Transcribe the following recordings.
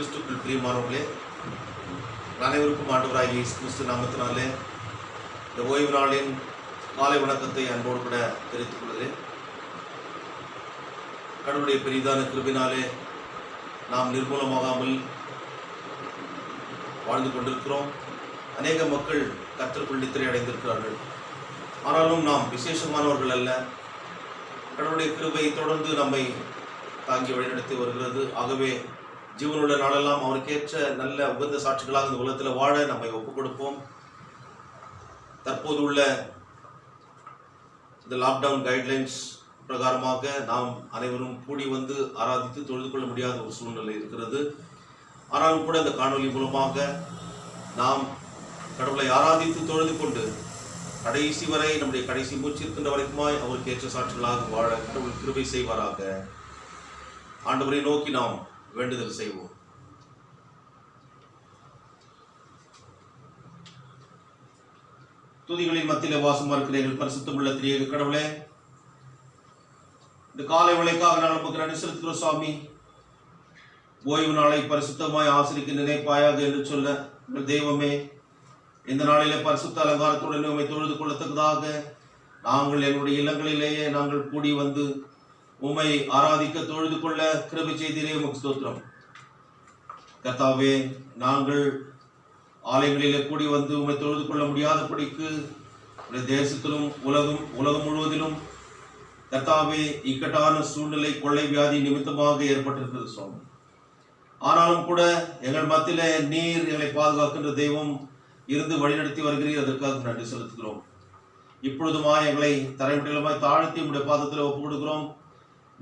கிறிஸ்துக்குள் பிரியமானவர்களே, அனைவருக்கும் ஆண்டவராகிய இயேசு கிறிஸ்து நாமத்தினாலே இந்த ஓய்வு நாளின் காலை வணக்கத்தை அன்போடு கூட தெரிவித்துக் கொள்கிறேன். கடவுளுடைய பெரிதான கிருபினாலே நாம் நிர்மூலமாகாமல் வாழ்ந்து கொண்டிருக்கிறோம். அநேக மக்கள் கர்த்தருக்குள் நித்திரை அடைந்திருக்கிறார்கள். ஆனாலும் நாம் விசேஷமானவர்கள் அல்ல. கடவுளுடைய கிருபை தொடர்ந்து நம்மை தாங்கி வழிநடத்தி வருகிறது. ஆகவே ஜீவனுள்ள நாளெல்லாம் அவருக்கேற்ற நல்ல உகந்த சாட்சிகளாக இந்த உலகத்தில் வாழ நம்மை ஒப்புக் கொடுப்போம். தற்போது உள்ள இந்த லாக்டவுன் கைட்லைன்ஸ் பிரகாரமாக நாம் அனைவரும் கூடி வந்து ஆராதித்து தொழுது கொள்ள முடியாத ஒரு சூழ்நிலை இருக்கிறது. ஆனாலும் கூட இந்த காணொலி மூலமாக நாம் கடவுளை ஆராதித்து தொழுது கொண்டு கடைசி வரை நம்முடைய கடைசி மூச்சு இருக்கின்ற வரைக்குமாய் அவருக்கு ஏற்ற சாட்சிகளாக வாழ கடவுள் கிருபை செய்வாராக. ஆண்டவரை நோக்கி நாம் வேண்டுதல் செய்வோம். துதிகளின் மத்தியிலே வாசமா இருக்கிறீர்கள் பரிசுத்தமுள்ள திரியேக கடவுளே, இந்த காலை வேளைக்காக நான் நமக்கு நன்றி செலுத்துகிறோம் சுவாமி. ஓய்வு நாளை பரிசுத்தமாய் ஆசிரிக்க நினைப்பாயாக என்று சொல்ல தெய்வமே, இந்த நாளிலே பரிசுத்த அலங்காரத்துடன் உம்மை தொழுது கொள்ளத்தக்கதாக நாங்கள் எங்களுடைய இல்லங்களிலேயே நாங்கள் கூடி வந்து உம்மை ஆராதிக்க தொழுது கொள்ள கிருபை செய்தீரே, உமக்கு ஸ்தோத்திரம். கர்த்தாவே, நாங்கள் ஆலயங்களிலே கூடி வந்து உம்மை தொழுது கொள்ள முடியாதபடிக்கு தேசத்திலும் உலகம் முழுவதிலும் கர்த்தாவே இக்கட்டான சூழ்நிலை கொள்ளை வியாதி நிமித்தமாக ஏற்பட்டிருக்கிறது சுவாமி. ஆனாலும் கூட எங்கள் மத்தியிலே நீர் எங்களை பாதுகாக்கின்ற தெய்வம் இருந்து வழிநடத்தி வருகிறீர். அதற்காக நன்றி செலுத்துகிறோம். இப்பொழுதுமா எங்களை தரைமட்டமாய் தாழ்த்தி உடைய பாதத்தில் ஒப்புக் கொடுக்கிறோம்.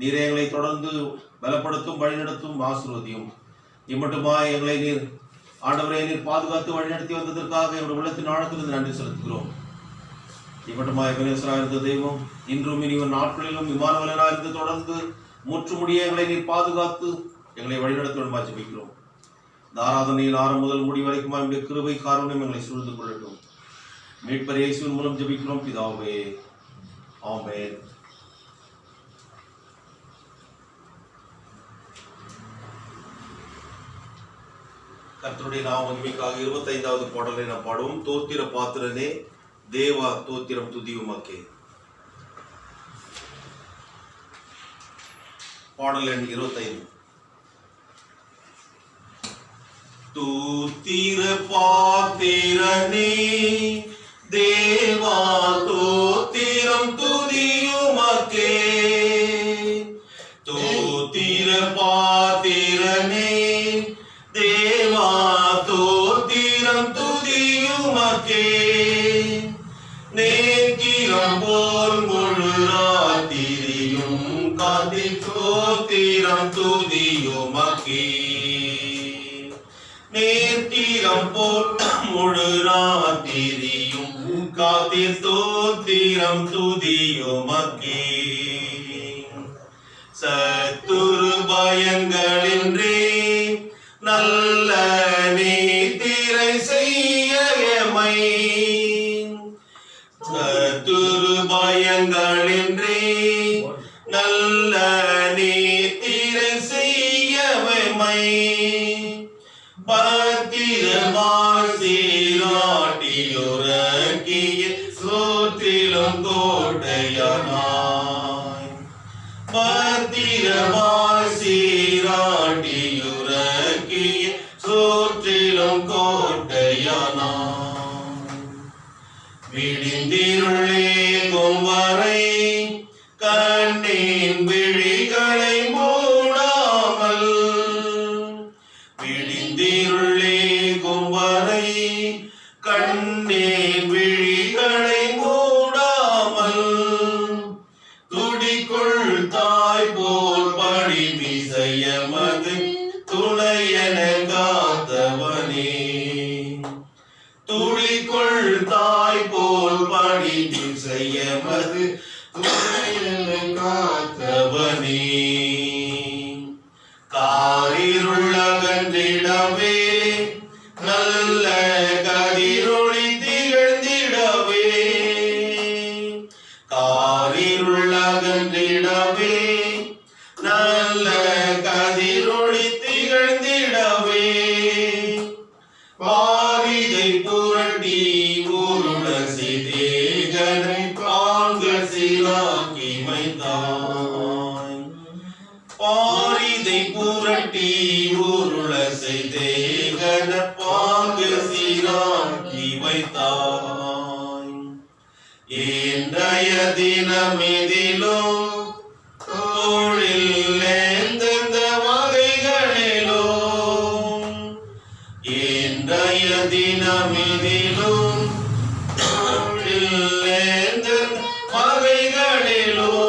நீரே எங்களை தொடர்ந்து பலப்படுத்தும், வழிநடத்தும், ஆசீர்வதியும். இம்மட்டுமா எங்களை நீர் ஆண்டவரை நீர் பாதுகாத்து வழிநடத்தி வந்ததற்காக எங்களுடைய உள்ளத்தின் ஆழத்திலிருந்து நன்றி செலுத்துகிறோம். இம்மட்டுமா எகனேசராக இருந்த தெய்வம் இன்றும் இனிவரும் நாட்களிலும் இம்மானுவேலராக இருந்து தொடர்ந்து முற்றுமுடிய எங்களை நீர் பாதுகாத்து எங்களை வழிநடத்த ஜெபிக்கிறோம். இந்த ஆராதனையில் ஆரம்பம் முதல் முடி வரைக்கும் என்னுடைய கிருபை காரணம் எங்களை சூழ்ந்து கொள்ளட்டும். மீட்பர் இயேசுவின் மூலம் ஜெபிக்கிறோம் பிதாவே, ஆமென். கர்த்தருடைய நாம மகிமைக்காக 25வது பாடலை நாம் பாடுவோம். தோத்திர பாத்திரனே தேவா தோத்திரம் துதியுமாக்கே. பாடல் எண் 25. தோத்திர பாத்திரனே தேவா தோத்திரம் துதியுமாக்கே. தோத்திர பாத்திரனே தேவா தோத்திரம் துதியுமாக்கே. நேக்கிரம் போல் முழு ராத்திரியும் காத்தி தோத்திரம் துதியுமாக்கே. நேத்திரம் போல் முழு ராத்திரியும் காத்தி தோத்திரம் துதியுமாக்கே. சத்துரு பயங்களின்றே நல்ல நீதிரை செய்ய எமை. சத்துரு பயங்களின்றே நல்ல நீதிரை செய்ய எமை. பத்திரமாய் சீராட்டியுறக்கிய சோற்றிலும் கோட்டையானாய். பத்திரமாய் சீராட்டியுறக்கிய சோற்றிலும் கோட்டையானாய். விடிந்திருளேகும் வரை கண்ணின் விழிகளை மூடாமல். விடிந்திருளேகும் வரை கண்ணின் விழிகளை மூடாமல். துடிக்குள் தாய் போல் படி மிசையமது துணையன காத்தவனே. துடிக்குள் தாய் போல் படி மிசையமது பாரிதை புரட்டி உருள செய்தேகனை பாங்கள் சீராக்கி வைத்தாய். பாரிதை புரட்டி உருள செய்தேகன பாங்கள் சீராக்கி வைத்தாய். இன்றைய தினமிதிலும் தொழில் எந்தெந்த வகைகளிலும், இன்றைய தினமிதிலும் தொழில் எந்தெந்த வகைகளிலும்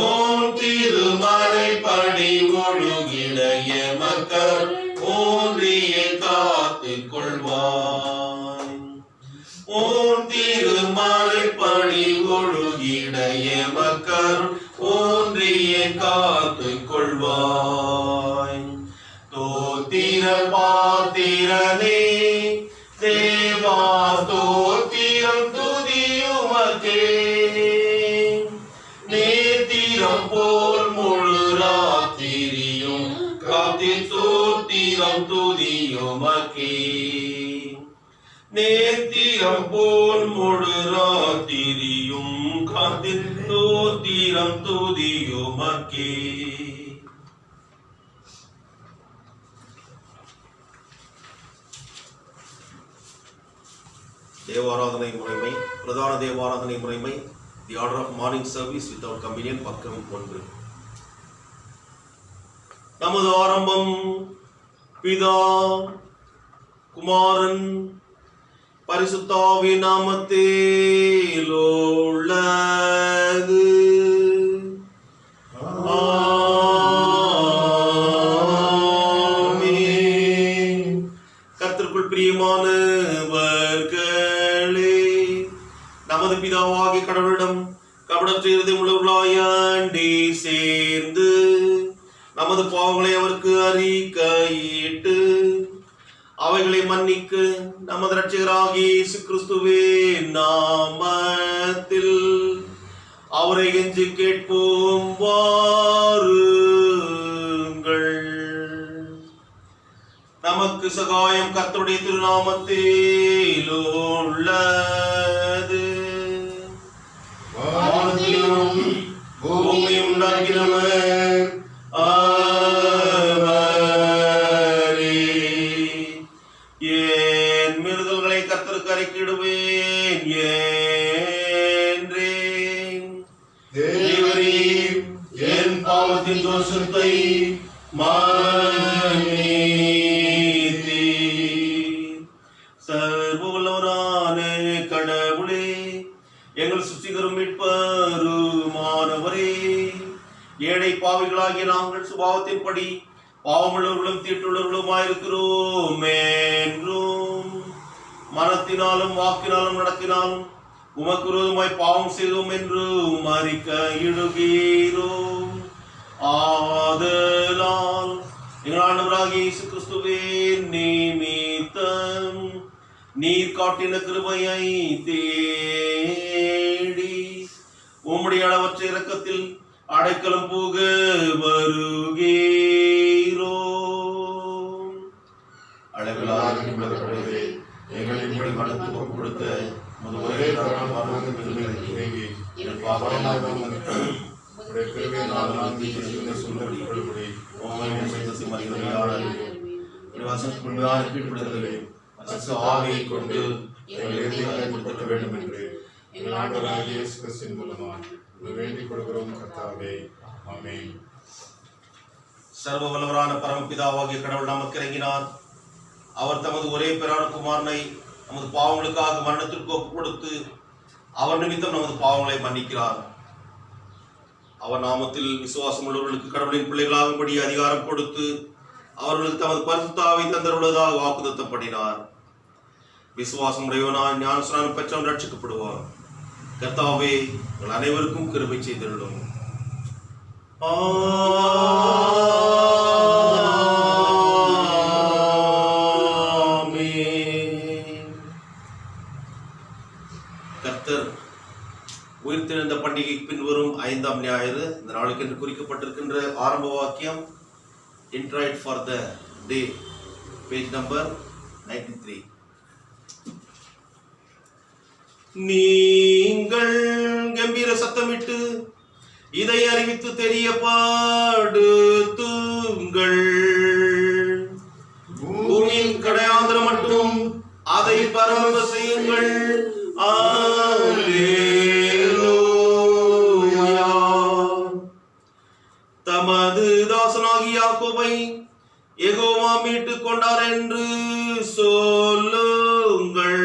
ஓம் திருமறைப்படி ஒழுகிட எமக்கர் ஒன்றியை காத்துக் கொள்வாய். ஓம் திருமறைப்படி ஒழுகிட எமக்கர் ஒன்றியை காத்துக் கொள்வாய். தோத்திர பாத்திரனே தேவா தோத்திரம் துதியுமக்கே. நேத்திரம் போல் முழு ராத்திரியும் காத்தி தோத்திரம் துதியுமக்கே. நேத்திரம் போல் முழு ராத்திரியும் காத்தி தோத்திரம் துதியுமக்கே. தேவாராதனை முறைமை, பிரதான தேவாராதனை முறைமை, the order of morning service without communion, பக்கம் 1. நமது ஆரம்பம் பிதா குமாரன் பரிசுத்தாவின் நாமத்தில் உள்ளது. ஆமென். கர்த்தருக்குள் பிரியமானவர்களே, நமது பிதாவாகிய கடவுளிடம் கபடற்ற இருதயம் உள்ளவர்களாய் அண்டி சேர்ந்து நமது பாவங்களை அவருக்கு அறிக்கையிட்டு அவைகளை மன்னிக்க நமது இரட்சகராகிய இயேசு கிறிஸ்துவின் நாமத்தில் அவரை கெஞ்சி கேட்போம். வாருங்கள். நமக்கு சகாயம் கர்த்தருடைய திருநாமத்தில் உள்ளது. வானத்தையும் பூமியையும் உண்டாக்கினவர் அவரே. என் மீறுதல்களை கர்த்தருக்கு அறிக்கையிடுவேன் என்றேன். தேவரீர் என் பாவத்தின் தோஷத்தை மன்னித்தீர். சர்வவல்லவரான கடவுளே, எங்கள் சுத்திகரும் மீட்பருமானவரே, ஏழை பாவிகளாகிய நாங்கள் சுபாவத்தின்படி பாவமுள்ளவர்களும் தீட்டுள்ளவர்களுமாயிருக்கிறோம் என்றும் மனத்தினாலும் வாக்கினாலும் நடத்தினாலும் உமக்கு விரோதமாய் பாவம் செய்தோம் என்றும் அறிக்கையிடுகிறோம். ஆதலால் எங்கள் ஆண்டவராகிய இயேசு கிறிஸ்துவின் நிமித்தம் நீர் காட்டின கிருபையை தேடி உம்முடைய அளவற்ற இரக்கத்தில் அடைக்கலம் புக வருகிறோம். அளவிலாத எங்களை மனத்து கொடுத்த ஒரே ஆவியை கொண்டு கொடுக்க வேண்டும் என்று எங்கள் ஆண்டவராகிய இயேசு கிறிஸ்துவின் மூலமாக வேண்டிக் கொள்கிறோம். கர்த்தாவே, ஆமென். சர்வ வல்லவரான பரமபிதாவாகிய கடவுள் நமக்கு இறங்கினார். அவர் தமது ஒரே பேரான குமாரனை நமது பாவங்களுக்காக மரணத்திற்கு ஒப்புக் கொடுத்து அவர் நிமித்தம் நமது பாவங்களை மன்னிக்கிறார். அவர் நாமத்தில் விசுவாசம் உள்ளவர்களுக்கு கடவுளின் பிள்ளைகளாகும்படி அதிகாரம் கொடுத்து அவர்களுக்கு தமது பரிசுத்த ஆவி தந்தருள்ளதாக வாக்குத்தத்தம் பண்ணினார். விசுவாசம் உடையவனாய் ஞானஸ்நானம் பெற்றவன் ரட்சிக்கப்படுவார். கர்த்தாவே, உங்கள் அனைவருக்கும் கிருபை செய்திருளும். கர்த்தர் உயிர்த்தெழுந்த பண்டிகைக்கு பின்வரும் 5ஆம் ஞாயிறு இந்த நாளுக்கு என்று குறிக்கப்பட்டிருக்கின்ற ஆரம்ப வாக்கியம், இன்ட்ரைட் for the day page number 93. நீங்கள் கம்பீர சத்தமிட்டு இதை அறிவித்து தெரியப்படுத்துங்கள். பூமியின் கடையாந்திரம் மட்டும் அதை பரவ செய்யுங்கள். அல்லேலூயா. தமது தாசனாகிய யாக்கோபை யெகோவா மீட்டுக் கொண்டார் என்று சொல்லுங்கள்.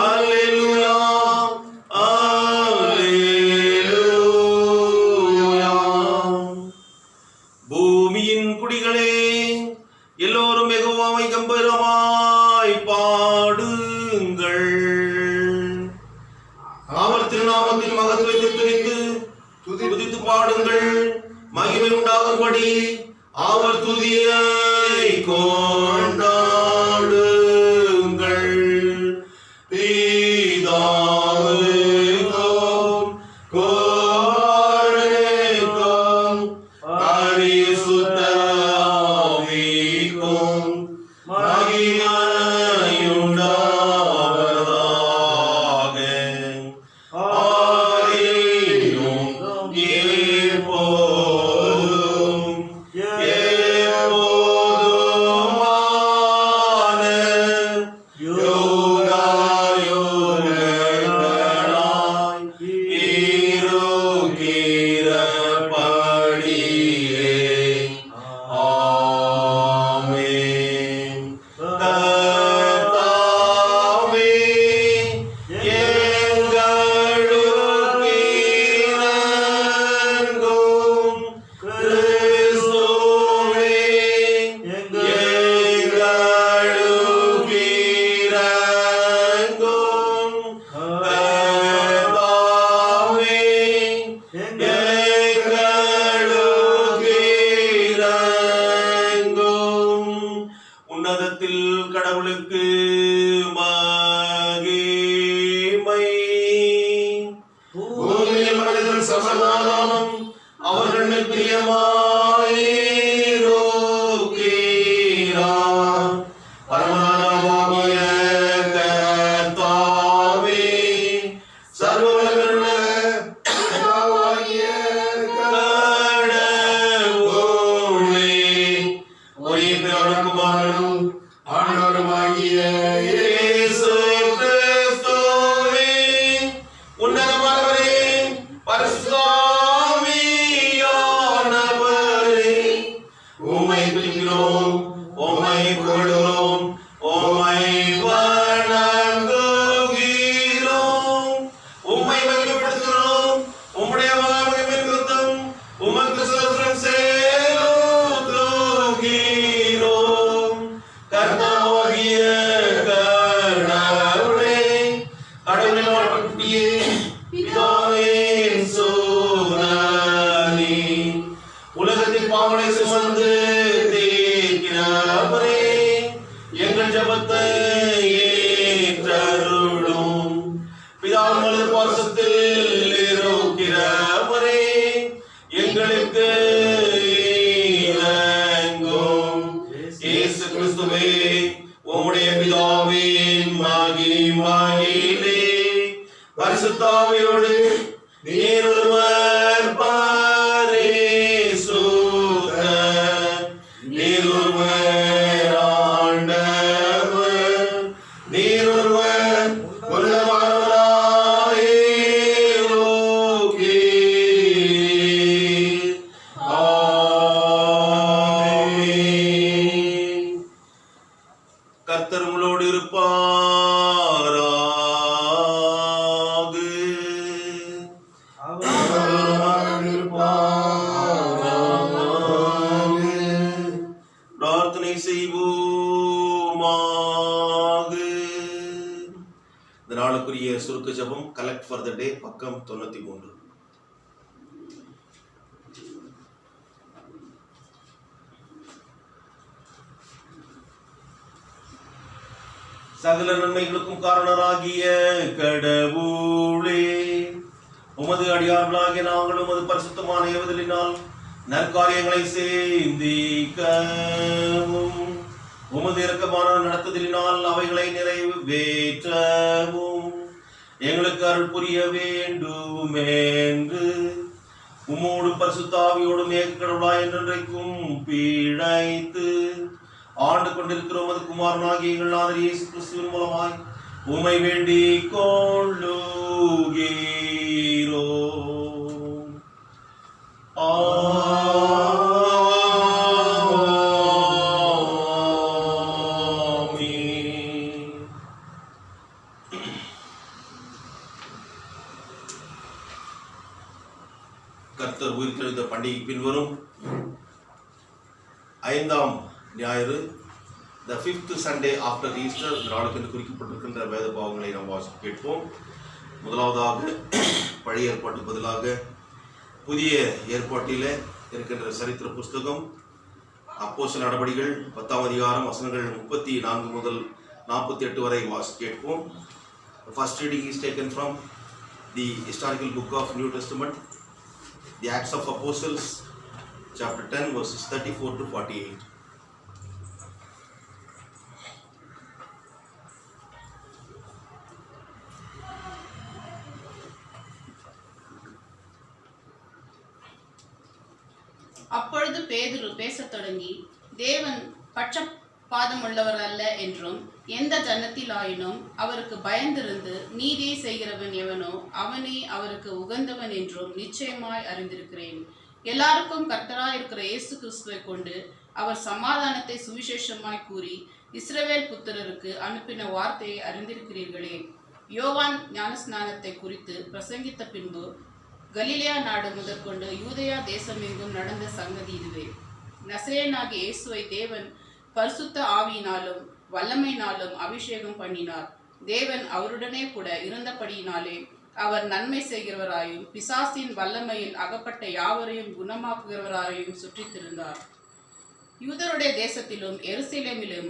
அல்லேலூயா, அல்லேலூயா. பூமியின் குடிகளே, எல்லோரும் யெகோவாவை கம்பீரமாய் பாடுங்கள். அவர் திருநாமத்தின் மகத்துவத்தை துதித்து பாடுங்கள். மகிமை உண்டாகும்படி அவர் துதியை கொண்டாடுங்கள். பிதாவுக்கும் குமாரனுக்கும் பரிசுத்த ஆவிக்கும் மகிமையுண்டாவதாக. ஆதியிலும் இப்போதும் எப்போதுமான யுகயுகங்களாய் இருக்கிறபடியே. ஆமென். கர்த்தாவே, எங்களுக்கு இரங்கும். கிறிஸ்துவே, எங்களுக்கு இரங்கும். கர்த்தாவே, எங்களுக்கு இரங்கும். உன்னதத்தில் கடவுளுக்கு மகிமை. பூமியில் மனிதர் சமாதானம் அவர்கள் பிரியமாயிருக்கிறார். பரமனாகிய கர்த்தாவே, சர்வவல்லமையுள்ள பிதாவாகிய கடவுளே, ஒரே பிதாவுக்குமாரனும் ஆண்டவருமாகிய இயேசு கிறிஸ்துவே, உன்னதமானவரே, பரிசுத்த ஆவியானவரே, உம்மை துதிக்கிறோம், உம்மை புகழுகிறோம், உம்மை வணங்குகிறோம், உம்மை மகிமைப்படுத்துகிறோம். உம்முடைய மகிமை நிமித்தம் உமக்கு ஸ்தோத்திரம் செலுத்துகிறோம். கர்த்தாவாகிய கடவுளே, கடவுளின் ஆட்பட்டியே, பிதாவே சோதரி, உலகத்தின் பாவனை சுமந்து தீர்க்கிறவரே, எங்கள் ஜெபத்தை ஏற்றருளும். பிதாமது பாசத்தில் இருக்கிறவரே, எங்களுக்கு இரங்கும். இயேசு கிறிஸ்துவே, உம்முடைய பிதாவின் மகிமையிலே பரிசுத்த ஆவியோடு நீர் ஒருவர் பரிசுத்தர், நீர் ஒருவர் ஆண்டவர், நீர் ஒருவர் உள்ளவராயிருக்கிறீர். ஆமென். கர்த்தர் உங்களோடு இருப்பாராக. பிரார்த்தனை செய்வோமாக. இந்த நாளுக்குரிய சுருக்க ஜெபம் கலெக்ட் ஃபார் த டே, பக்கம் 93. சகல நன்மைகளுக்கும் காரணராகிய கடவுளே, உமது அடியார்களாகிய நாங்கள் உமது பரிசுத்தமான ஏவுதலினால் நற்காரியங்களை செய்திக்கவும் உமது இரக்கமான நடத்துதலினால் அவைகளை நிறைவேற்றவும் எங்களுக்கு அருள் புரிய வேண்டும் என்று உம்மோடு பரிசுத்தாவியோடும் ஏகக்கடவுளாய் என்றென்றைக்கும் பிழைத்து ஆண்டு கொண்டிருக்கிறோம். அது குமாரனாகிய எங்கள் நாதர் இயேசு கிறிஸ்துவின் மூலமாய் உம்மை வேண்டிக் கொள்ளுகிறோம். ஆமென். கர்த்தர் உயிர்த்தெழுந்த பண்டிகை பின்வரும் 5ஆம் ஞாயிறு, the 5th Sunday after Easter, இந்த நாளுக்கு என்று குறிக்கப்பட்டிருக்கின்ற வேத பாவங்களை நாம் வாசித்து கேட்போம். முதலாவதாக பழைய ஏற்பாட்டு பதிலாக புதிய ஏற்பாட்டிலே இருக்கின்ற சரித்திர புஸ்தகம் அப்போஸ்தலர் நடபடிகள் 10ஆம் அதிகாரம் வசனங்கள் 34 முதல் 48 வரை வாசித்து கேட்போம். The first reading is taken from the historical book of New Testament, the Acts of Apostles, chapter 10, verses 34 to 48. அப்பொழுது பேதுரு பேசத் தொடங்கி, தேவன் பட்சபாதமுள்ளவர் அல்ல என்றும், எந்த ஜனத்திலாயினும் அவருக்கு பயந்திருந்து நீதியை செய்கிறவன் எவனோ அவனே அவருக்கு உகந்தவன் என்றும் நிச்சயமாய் அறிந்திருக்கிறேன். எல்லாருக்கும் கர்த்தராயிருக்கிற இயேசு கிறிஸ்துவை கொண்டு அவர் சமாதானத்தை சுவிசேஷமாய் கூறி இஸ்ரவேல் புத்திரருக்கு அனுப்பின வார்த்தையை அறிந்திருக்கிறீர்களே. யோவான் ஞானஸ்நானத்தை குறித்து பிரசங்கித்த பின்பு கலிலேயா நாடு முதற்கொண்டு யூதேயா தேசமெங்கும் நடந்த சங்கதி இதுவே. நசரேயனாகிய இயேசுவை தேவன் பரிசுத்த ஆவியினாலும் வல்லமையினாலும் அபிஷேகம் பண்ணினார். தேவன் அவருடனே கூட இருந்தபடியினாலே அவர் நன்மை செய்கிறவராயும் பிசாசின் வல்லமையில் அகப்பட்ட யாவரையும் குணமாக்குகிறவராயும் சுற்றித்திருந்தார். யூதருடைய தேசத்திலும் எருசலேமிலும்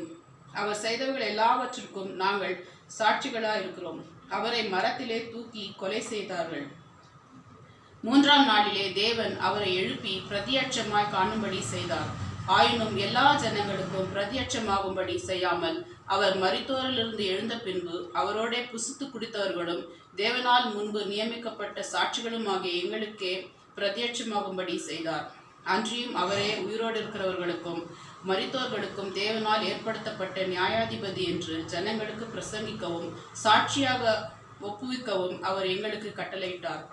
அவர் செய்தவர்கள் எல்லாவற்றிற்கும் நாங்கள் சாட்சிகளாய் இருக்கிறோம். அவரை மரத்திலே தூக்கி கொலை செய்தார்கள். 3ஆம் நாளிலே தேவன் அவரை எழுப்பி பிரதியட்சமாய் காணும்படி செய்தார். ஆயினும் எல்லா ஜனங்களுக்கும் பிரதியட்சமாகும்படி செய்யாமல் அவர் மரித்தோரிலிருந்து எழுந்த பின்பு அவரோடே புசித்து குடித்தவர்களும் தேவனால் முன்பு நியமிக்கப்பட்ட சாட்சிகளுமாகிய எங்களுக்கே பிரதியட்சமாகும்படி செய்தார். அன்றியும் அவரே உயிரோடு இருக்கிறவர்களுக்கும் மரித்தோர்களுக்கும் தேவனால் ஏற்படுத்தப்பட்ட நியாயாதிபதி என்று ஜனங்களுக்கு பிரசங்கிக்கவும் சாட்சியாக ஒப்புவிக்கவும் அவர் எங்களுக்கு கட்டளையிட்டார்.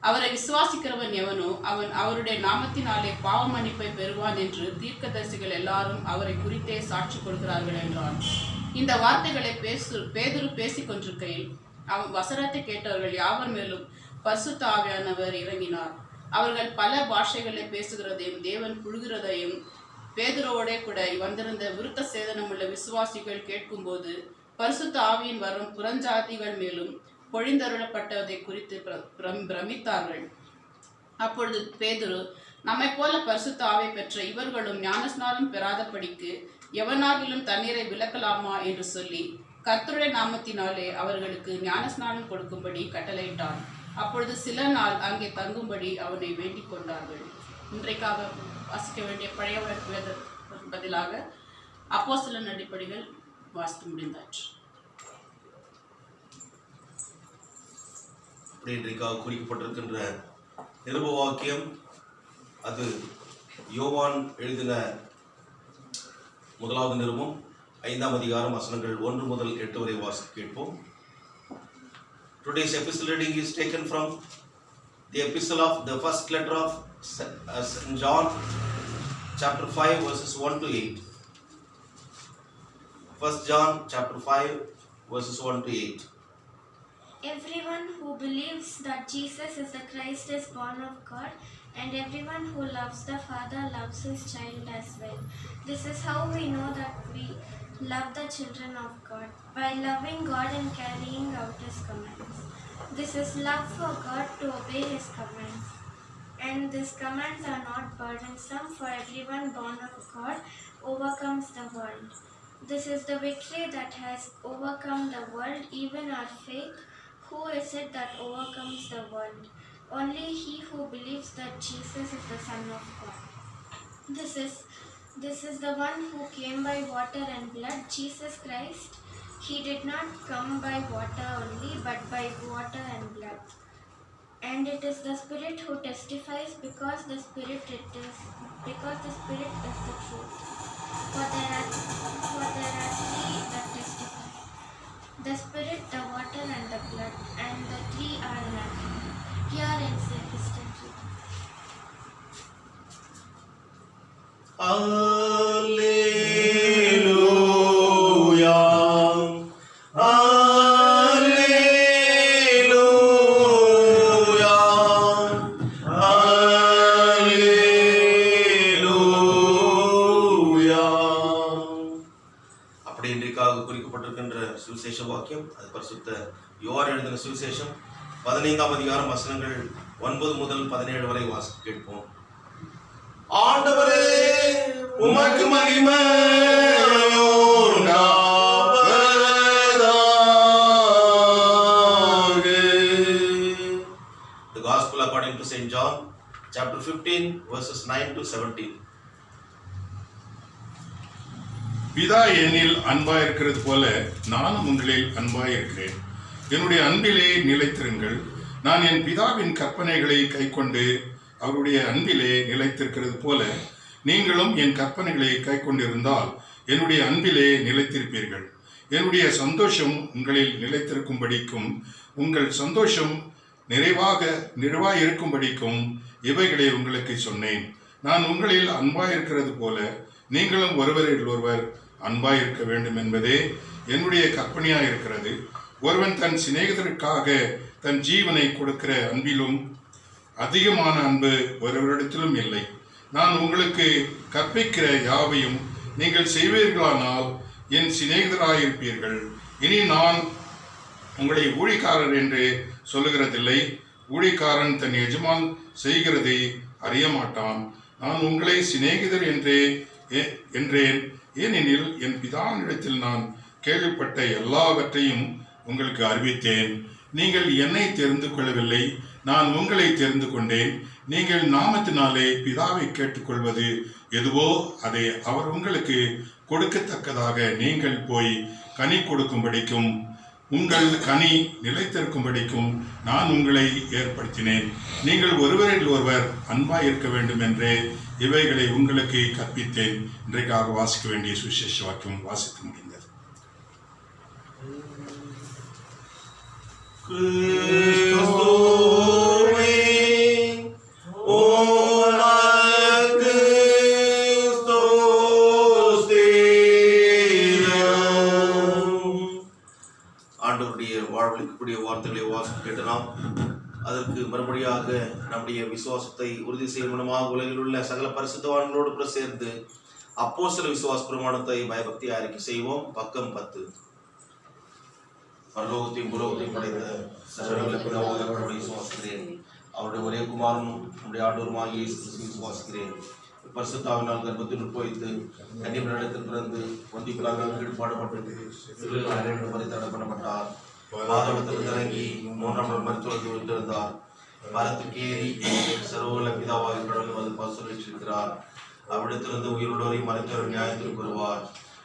அவரை விசுவாசிக்கிறவன் எவனோ அவன் அவருடைய நாமத்தினாலே பாவ மன்னிப்பை பெறுவான் என்று தீர்க்கதரிசிகள் எல்லாரும் அவரை குறித்தே சாட்சி கொடுக்கிறார்கள் என்றான். இந்த வார்த்தைகளை பேதுரு பேசிக் கொண்டிருக்கையில் அவன் வசனத்தை கேட்டவர்கள் யாவர் மேலும் பரிசுத்த ஆவியானவர் இறங்கினார். அவர்கள் பல பாஷைகளை பேசுகிறதையும் தேவன் புழுகிறதையும் பேதுருவோடே கூட வந்திருந்த விருத்த சேதனமுள்ள விசுவாசிகள் கேட்கும்போது பரிசுத்த ஆவியின் வரும் புறஞ்சாதிகள் மேலும் பொழிந்தருளப்பட்டதை குறித்து பிரமித்தார்கள். அப்பொழுது பேதுரு, நம்மை போல பரிசுத்த ஆவி பெற்ற இவர்களும் ஞானஸ்நானம் பெறாதபடிக்கு எவனாகிலும் தண்ணீரை விலக்கலாமா என்று சொல்லி கர்த்தருடைய நாமத்தினாலே அவர்களுக்கு ஞானஸ்நானம் கொடுக்கும்படி கட்டளையிட்டான். அப்பொழுது சில நாள் அங்கே தங்கும்படி அவனை வேண்டிக் கொண்டார்கள். இன்றைக்காக வாசிக்க வேண்டிய பழைய வேத பதிலாக அப்போஸ்தலர் நடபடிகள் வாசித்து முடிந்தாச்சு. இன்றைக்காக குறிக்கப்பட்டிருக்கின்ற நிருப வாக்கியம் அது யோவான் எழுதின முதலாவது நிருபம் 5ஆம் அதிகாரம் வசனங்கள் 1 முதல் 8 வரை வாசித்து கேட்போம். Today's epistle reading is taken from the epistle of the first letter of St. John, chapter 5, verses 1 to 8. 1 John, chapter 5, verses 1 to 8. Everyone who believes that Jesus is the Christ is born of God, and everyone who loves the Father loves his child as well. This is how we know that we love the children of God, by loving God and carrying out his commands. This is love for God, to obey his commands. And these commands are not burdensome, for everyone born of God overcomes the world. This is the victory that has overcome the world, even our faith. Who is it that overcomes the world? Only he who believes that Jesus is the Son of God. This is This is the one who came by water and blood, Jesus Christ. He did not come by water only, but by water and blood. And it is the Spirit who testifies, because the Spirit is the truth. For there are three that testify: the Spirit, the water, and the blood, and the three are lacking. Here ends the history. Alleluia. Alleluia. Alleluia. அப்படி இன்றைக்காக குறிக்கப்பட்டிருக்கின்ற சுவிசேஷ வாக்கியம், அது பரிசுத்த யோவான் எழுதின சுவிசேஷம் 15ஆம் அதிகாரம் வசனங்கள் 9 முதல் 17 வரை வாசிக்க கேட்போம். ஆண்டவரே, உமக்கு மகிமை உண்டாவதாக. The Gospel according to St. John, chapter 15, verses 9 to 17. பிதா என்னில் அன்பாயிருக்கிறது போல நானும் உங்களில் அன்பாயிருக்கிறேன். என்னுடைய அன்பிலே நிலைத்திருங்கள். நான் என் பிதாவின் கற்பனைகளை கைக்கொண்டு அவருடைய அன்பிலே நிலைத்திருக்கிறது போல நீங்களும் என் கற்பனைகளை கைக்கொண்டிருந்தால் என்னுடைய அன்பிலே நிலைத்திருப்பீர்கள். என்னுடைய சந்தோஷம் உங்களில் நிலைத்திருக்கும்படிக்கும் உங்கள் சந்தோஷம் நிறைவாய் இருக்கும்படிக்கும் இவைகளை உங்களுக்கு சொன்னேன். நான் உங்களில் அன்பாயிருக்கிறது போல நீங்களும் ஒருவரில் ஒருவர் அன்பாயிருக்க வேண்டும் என்பதே என்னுடைய கற்பனையாக இருக்கிறது. ஒருவன் தன் சிநேகிதருக்காக தன் ஜீவனை கொடுக்கிற அன்பிலும் அதிகமான அன்பு ஒருவரிடத்திலும் இல்லை. நான் உங்களுக்கு கற்பிக்கிற யாவையும் நீங்கள் செய்வீர்களானால் என் சிநேகிதராயிருப்பீர்கள். இனி நான் உங்களை ஊழியக்காரர் என்று சொல்லுகிறதில்லை. ஊழியக்காரன் தன் எஜமான் செய்கிறதை அறிய மாட்டான். நான் உங்களை சிநேகிதர் என்றேன். ஏனெனில் என் பிதாவினிடத்தில் நான் கேள்விப்பட்ட எல்லாவற்றையும் உங்களுக்கு அறிவித்தேன். நீங்கள் என்னை தெரிந்து கொள்ளவில்லை, நான் உங்களை தெரிந்து கொண்டேன். நீங்கள் நாமத்தினாலே பிதாவை கேட்டுக்கொள்வது எதுவோ அதை அவர் உங்களுக்கு கொடுக்கத்தக்கதாக நீங்கள் போய் கனி கொடுக்கும்படிக்கும் உங்கள் கனி நிலைத்திருக்கும்படிக்கும் நான் உங்களை ஏற்படுத்தினேன். நீங்கள் ஒருவரில் ஒருவர் அன்பாய் இருக்க வேண்டும் என்றே இவைகளை உங்களுக்கு கற்பித்தேன். இன்றைக்காக வாசிக்க வேண்டிய சுவிசேஷ வாக்கியம் வாசித்து முடிந்தது. ஆண்டவருடைய வாழ்வளிக்கக்கூடிய வார்த்தைகளை வாசித்து கேட்டு நாம் அதற்கு மறுபடியாக நம்முடைய விசுவாசத்தை உறுதி செய்யும் மூலமாக உலகில் உள்ள சகல பரிசுத்தவான்களோடு கூட சேர்ந்து அப்போஸ்தல விசுவாச பிரமாணத்தை பயபக்தி அறிக்கை செய்வோம். பக்கம் 10. பரலோகத்தையும் பூலோகத்தையும் படைத்த சகல பிதாவாகிய விசுவாசிக்கிறேன். அவருடைய ஒரே குமாரனும் நம்முடைய ஆண்டவருமாகிய இயேசு கிறிஸ்துவை விசுவாசிக்கிறேன். பரிசுத்த ஆவியினால் கர்ப்பத்தில் உட்பவித்து கன்னிமரிடத்தில் பிறந்து பொந்தி பிலாத்தால் கீழ்ப்பாடுபட்டு சிலுவையில் மரித்து பண்ணப்பட்டார். பாதாளத்தில் இறங்கி 3ஆம் நாள் மரித்தோருக்கு விட்டிருந்தார். மரத்துக்கு ஏறி சர்வவல்ல பிதாவாகிய கடவுள் வந்து பரிசுத்தரித்திருக்கிறார். அவ்விடத்திலிருந்து உயிரோடு மரித்தோரை நியாயத்திற்கு வருவார்.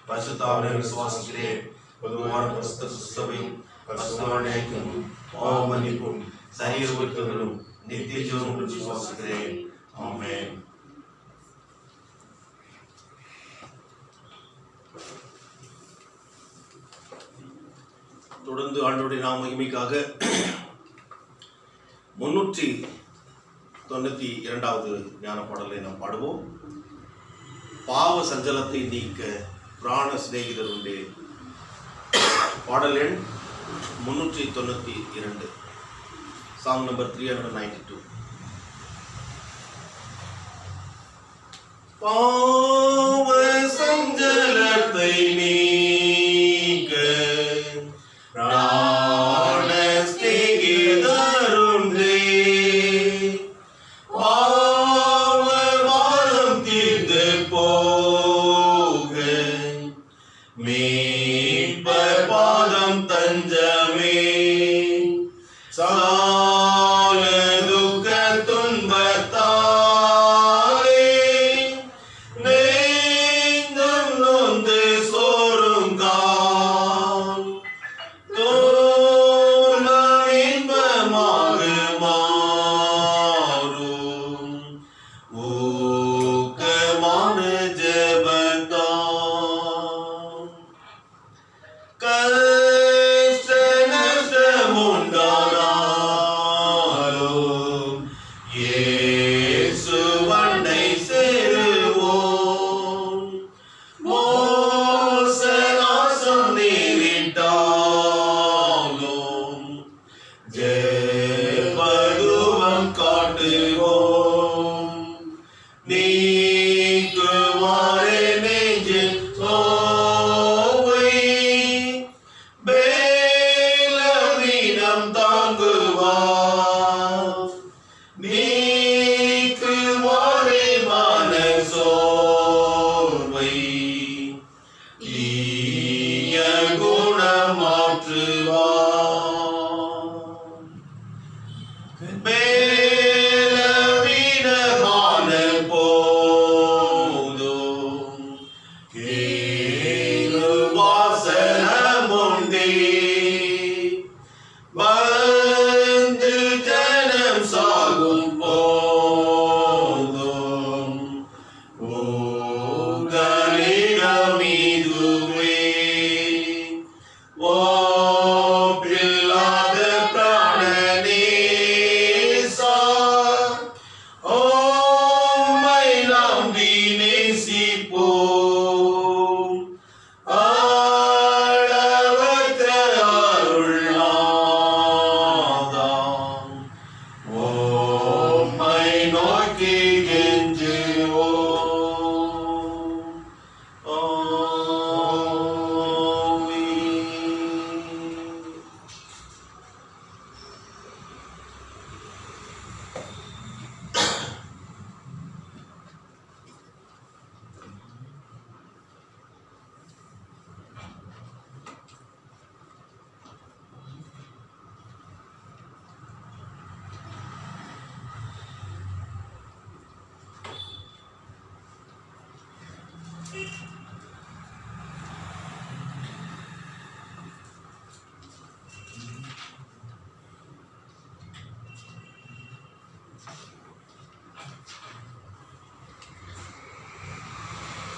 பரிசுத்த ஆவியை விசுவாசிக்கிறேன். பொதுவான பரிசுத்த சபையும் பரிசுத்தவான்களை ஐக்கியமும் பாவ மன்னிப்பும் சரீர உயிர்த்தெழுதலும் நித்திய ஜீவனும் விசுவாசிக்கிறேன். ஆமென். தொடர்ந்து ஆண்டவருடைய நாம மகிமைக்காக 392வது ஞான பாடலை நாம் பாடுவோம். பாவ சஞ்சலத்தை நீக்க பிராண சிநேகிதர் உண்டே. பாடல் எண் 392, சாங் நம்பர் 392. பாவ சஞ்சலத்தை நீக்க பிராண சிநேகிதருண்டே. பாவ பாரம் தீர்ந்து போக மீட்பர் பாதம் தஞ்சமே. சால துக்க துன்பத்தாலே நேச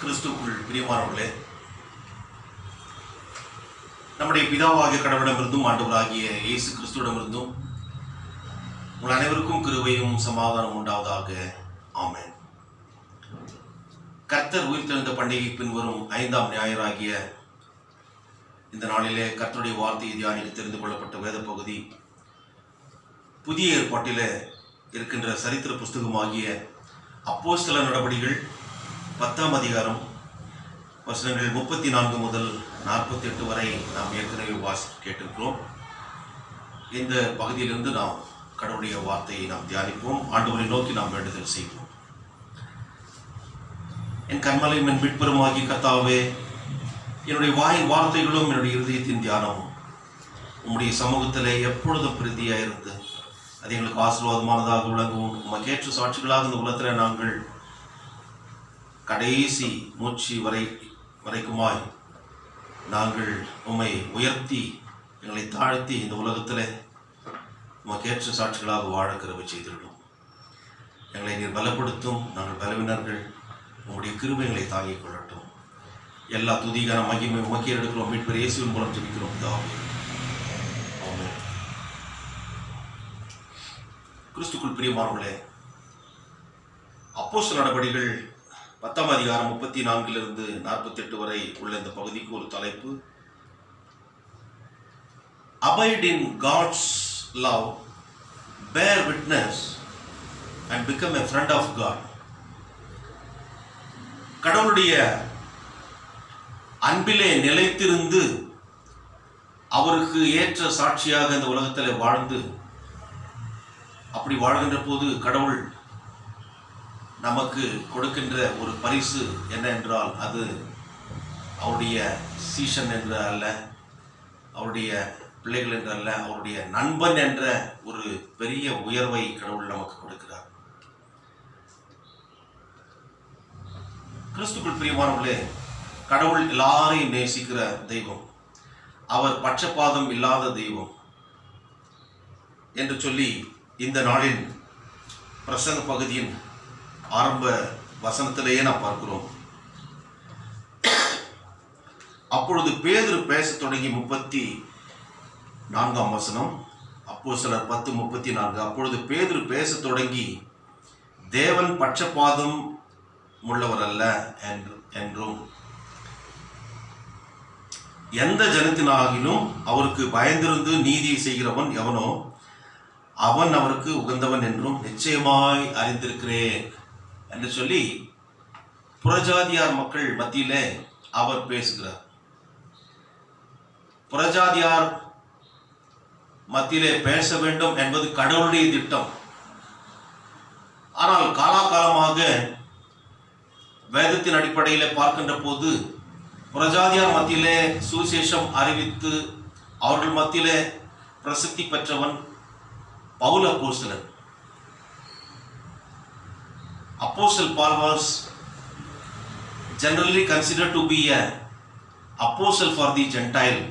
கிறிஸ்துவுக்குள் பிரியமானவர்களே, நம்முடைய பிதாவாகிய கடவுளிடமிருந்தும் ஆண்டவராகிய இயேசு கிறிஸ்துவிடமிருந்தும் உங்கள் அனைவருக்கும் கிருபையும் சமாதானம் உண்டாவதாக. ஆமென். கர்த்தர் உயிர்த்தெழுந்த பண்டிகை பின்வரும் 5ஆம் ஞாயிறாகிய இந்த நாளிலே கர்த்தருடைய வார்த்தையை தியானித்து தெரிந்து கொள்ளப்பட்ட வேத பகுதி புதிய ஏற்பாட்டில் இருக்கின்ற சரித்திர புஸ்தகமாகிய அப்போஸ்தலர் நடபடிகள் 10ஆம் அதிகாரம் வசனங்கள் 34 முதல் 48 வரை நாம் ஏற்கனவே கேட்டிருக்கிறோம். இந்த பகுதியிலிருந்து நாம் கடவுளுடைய வார்த்தையை நாம் தியானிப்போம். ஆண்டவரை நோக்கி நாம் வேண்டுதல் செய்வோம். என் கண்மலையும் என் மீட்பெருமாகிய கர்த்தாவே, என்னுடைய வாயின் வார்த்தைகளும் என்னுடைய இருதயத்தின் தியானமும் உம்முடைய சமூகத்திலே எப்பொழுதும் பிரீதியாக இருந்து அது எங்களுக்கு ஆசீர்வாதமானதாக விளங்கும். உமக்கேற்ற சாட்சிகளாக இந்த உலகத்தில் நாங்கள் கடைசி மூச்சு வரைக்குமாய் நாங்கள் உம்மை உயர்த்தி எங்களை தாழ்த்தி இந்த உலகத்தில் உமக்கேற்ற சாட்சிகளாக வாழ கிருபை செய்திருக்கிறோம். எங்களை நீர் பலப்படுத்தும். நாங்கள் பலவினர்கள். உங்களுடைய கிருபைகளை தாங்கிக் கொள்ளட்டும். எல்லா துதிகான மகிமை உமக்கே எடுக்கிறோம். மீட்பர் இயேசுவின் மூலம் ஜெபிக்கிறோம். ஆமென். கிறிஸ்துக்குள் பிரியமானவர்களே, அப்போஸ்தலர் நடபடிகள் 10ஆம் அதிகாரம் 34 48 வரை உள்ள இந்த பகுதிக்கு ஒரு தலைப்பு, Abide in God's love, bear witness and become a friend of God. கடவுளுடைய அன்பிலே நிலைத்திருந்து அவருக்கு ஏற்ற சாட்சியாக இந்த உலகத்தில் வாழ்ந்து, அப்படி வாழ்கின்ற போது கடவுள் நமக்கு கொடுக்கின்ற ஒரு பரிசு என்ன என்றால், அது அவருடைய சீஷன் என்ற அல்ல, அவருடைய பிள்ளைகள் என்ற அல்ல, அவருடைய நண்பன் என்ற ஒரு பெரிய உயர்வை கடவுள் நமக்கு கொடுக்கிறார். கிறிஸ்துக்குள் பிரியமானவர்களே, கடவுள் எல்லாரையும் நேசிக்கிற தெய்வம். அவர் பட்சபாதம் இல்லாத தெய்வம் என்று சொல்லி இந்த நாளின் பிரசங்க பகுதியின் ஆரம்ப வசனத்திலேயே நாம் பார்க்கிறோம். அப்பொழுது பேதுரு பேசத் தொடங்கி 34ஆம் வசனம், அப்போஸ்தலர் 10:34. அப்பொழுது பேதுரு பேசத் தொடங்கி, தேவன் பட்சபாதம் உள்ளவர் அல்ல என்றும் எந்த ஜனத்தினாகிலும் அவருக்கு பயந்திருந்து நீதி செய்கிறவன் எவனோ அவன் அவருக்கு உகந்தவன் என்றும் நிச்சயமாய் அறிந்திருக்கிறேன் என்று சொல்லி புறஜாதியார் மக்கள் மத்தியிலே அவர் பேசுகிறார். புறஜாதியார் மத்தியிலே பேச வேண்டும் என்பது கடவுளுடைய திட்டம். ஆனால் காலாகாலமாக வேதத்தின் அடிப்படையில் பார்க்கின்ற போது புறஜாதியார் மத்தியிலே சுவிசேஷம் அறிவித்து அவர்கள் மத்தியிலே பிரசித்தி பெற்றவன் பவுல் அப்போஸ்தலன். Apostle Paul was generally considered to be an apostle for the Gentile.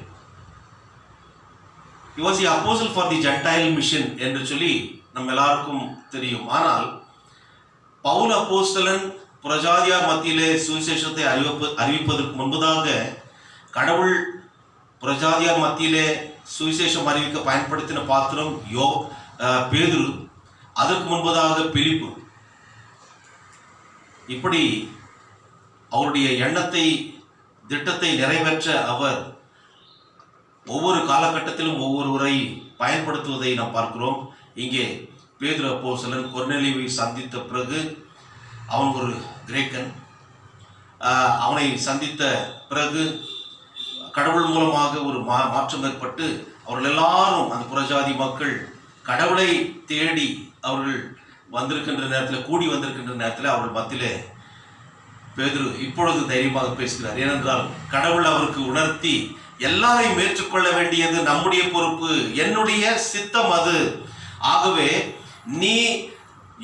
He was the apostle for the Gentile mission என்று சொல்லி நம்ம எல்லாருக்கும் தெரியும். ஆனால் பவுல் அப்போஸ்தலன் புறஜாதியார் மத்தியிலே சுவிசேஷத்தை அறிவிப்பதற்கு முன்பதாக கடவுள் புறஜாதியார் மத்தியிலே சுவிசேஷம் அறிவிக்க பயன்படுத்தின பாத்திரம் பேதுரு, அதற்கு முன்பதாக பிலிப்பு. இப்படி அவருடைய எண்ணத்தை திட்டத்தை நிறைவேற்ற அவர் ஒவ்வொரு காலகட்டத்திலும் ஒவ்வொருவரை பயன்படுத்துவதை நாம் பார்க்கிறோம். இங்கே பேதுரு அப்போஸ்தலன் கொர்நேலியுவை சந்தித்த பிறகு, அவன் ஒரு கிரேக்கன், அவனை சந்தித்த பிறகு கடவுள் மூலமாக ஒரு மாற்றம் ஏற்பட்டு அவர்கள் எல்லாரும் அந்த புறஜாதி மக்கள் கடவுளை தேடி அவர்கள் வந்திருக்கின்ற நேரத்தில், கூடி வந்திருக்கின்ற நேரத்தில் அவர்கள் மத்தியிலே பேதுரு இப்பொழுது தைரியமாக பேசுகிறார். ஏனென்றால் கடவுள் அவருக்கு உணர்த்தி, எல்லாரையும் ஏற்றுக்கொள்ள வேண்டியது நம்முடைய பொறுப்பு, என்னுடைய சித்தம் அது. ஆகவே நீ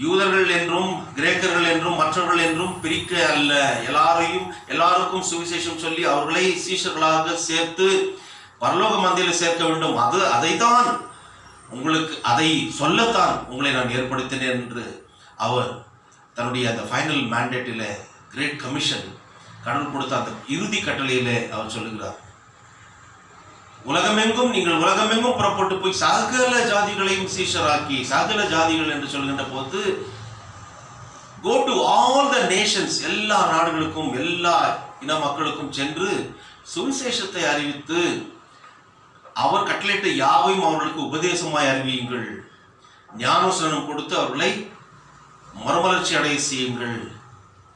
யூதர்கள் என்றும் கிரேக்கர்கள் என்றும் மற்றவர்கள் என்றும் பிரிக்க அல்ல, எல்லாருக்கும் சுவிசேஷம் சொல்லி அவர்களை சீஷர்களாக சேர்த்து பரலோக மந்தையில் சேர்க்க வேண்டும். அதைத்தான் உங்களுக்கு, அதை சொல்லத்தான் உங்களை நான் ஏற்படுத்தினேன் என்று அவர் தன்னுடைய அந்த ஃபைனல் மேண்டேட்டில், கிரேட் கமிஷன், கடவுள் கொடுத்த அந்த இறுதி கட்டளையிலே அவர் சொல்லுகிறார், உலகமெங்கும் நீங்கள் உலகமெங்கும் புறப்பட்டு போய் சகல ஜாதிகளையும் சீஷராக்கி, சகல ஜாதிகள் என்று சொல்கின்ற போது go to all the nations, எல்லா நாடுகளுக்கும் எல்லா இன மக்களுக்கும் சென்று சுவிசேஷத்தை அறிவித்து அவர் கட்டளையிட்ட யாவையும் அவர்களுக்கு உபதேசமாய் அறிவியுங்கள், ஞானஸ்நானம் கொடுத்து அவர்களை மறுமலர்ச்சி அடைய செய்யுங்கள்.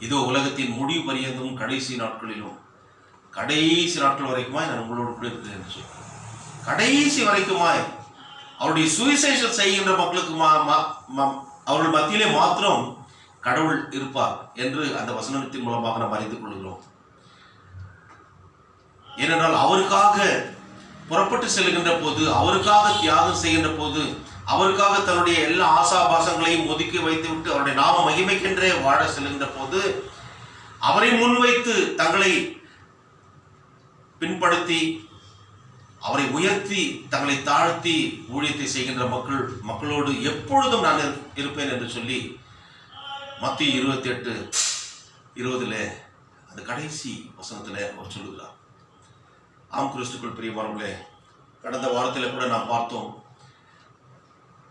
இதோ உலகத்தின் முடிவு பரியந்தும் கடைசி நாட்களிலும், கடைசி நாட்கள் வரைக்குமாய் நான் உங்களோடு கூட இருக்கிறேன் என்று சொல்றேன். கடைசி வரைக்குமாய் அவருடைய சுவிசேஷம் செய்கின்ற மக்களுக்கு அவர்கள் மத்தியிலே மாத்திரம் கடவுள் இருப்பார் என்று அந்த வசனத்தின் மூலமாக நாம் அறிந்து கொள்கிறோம். ஏனென்றால் அவருக்காக புறப்பட்டு செல்கின்ற போது, அவருக்காக தியாகம் செய்கின்ற போது, அவருக்காக தன்னுடைய எல்லா ஆசாபாசங்களையும் ஒதுக்கி வைத்துவிட்டு அவருடைய நாம மகிமைக்கென்றே வாழ செல்கின்ற போது, அவரை முன்வைத்து தங்களை பின்படுத்தி அவரை உயர்த்தி தங்களை தாழ்த்தி ஊழியத்தை செய்கின்ற மக்களோடு எப்பொழுதும் நான் இருப்பேன் என்று சொல்லி மத்திய 28:20 அந்த கடைசி வசனத்தில் அவர் சொல்லுகிறார். ஆம் கிறிஸ்துக்குள் பிரியமானவர்களே, கடந்த வாரத்தில் கூட நாம் பார்த்தோம்,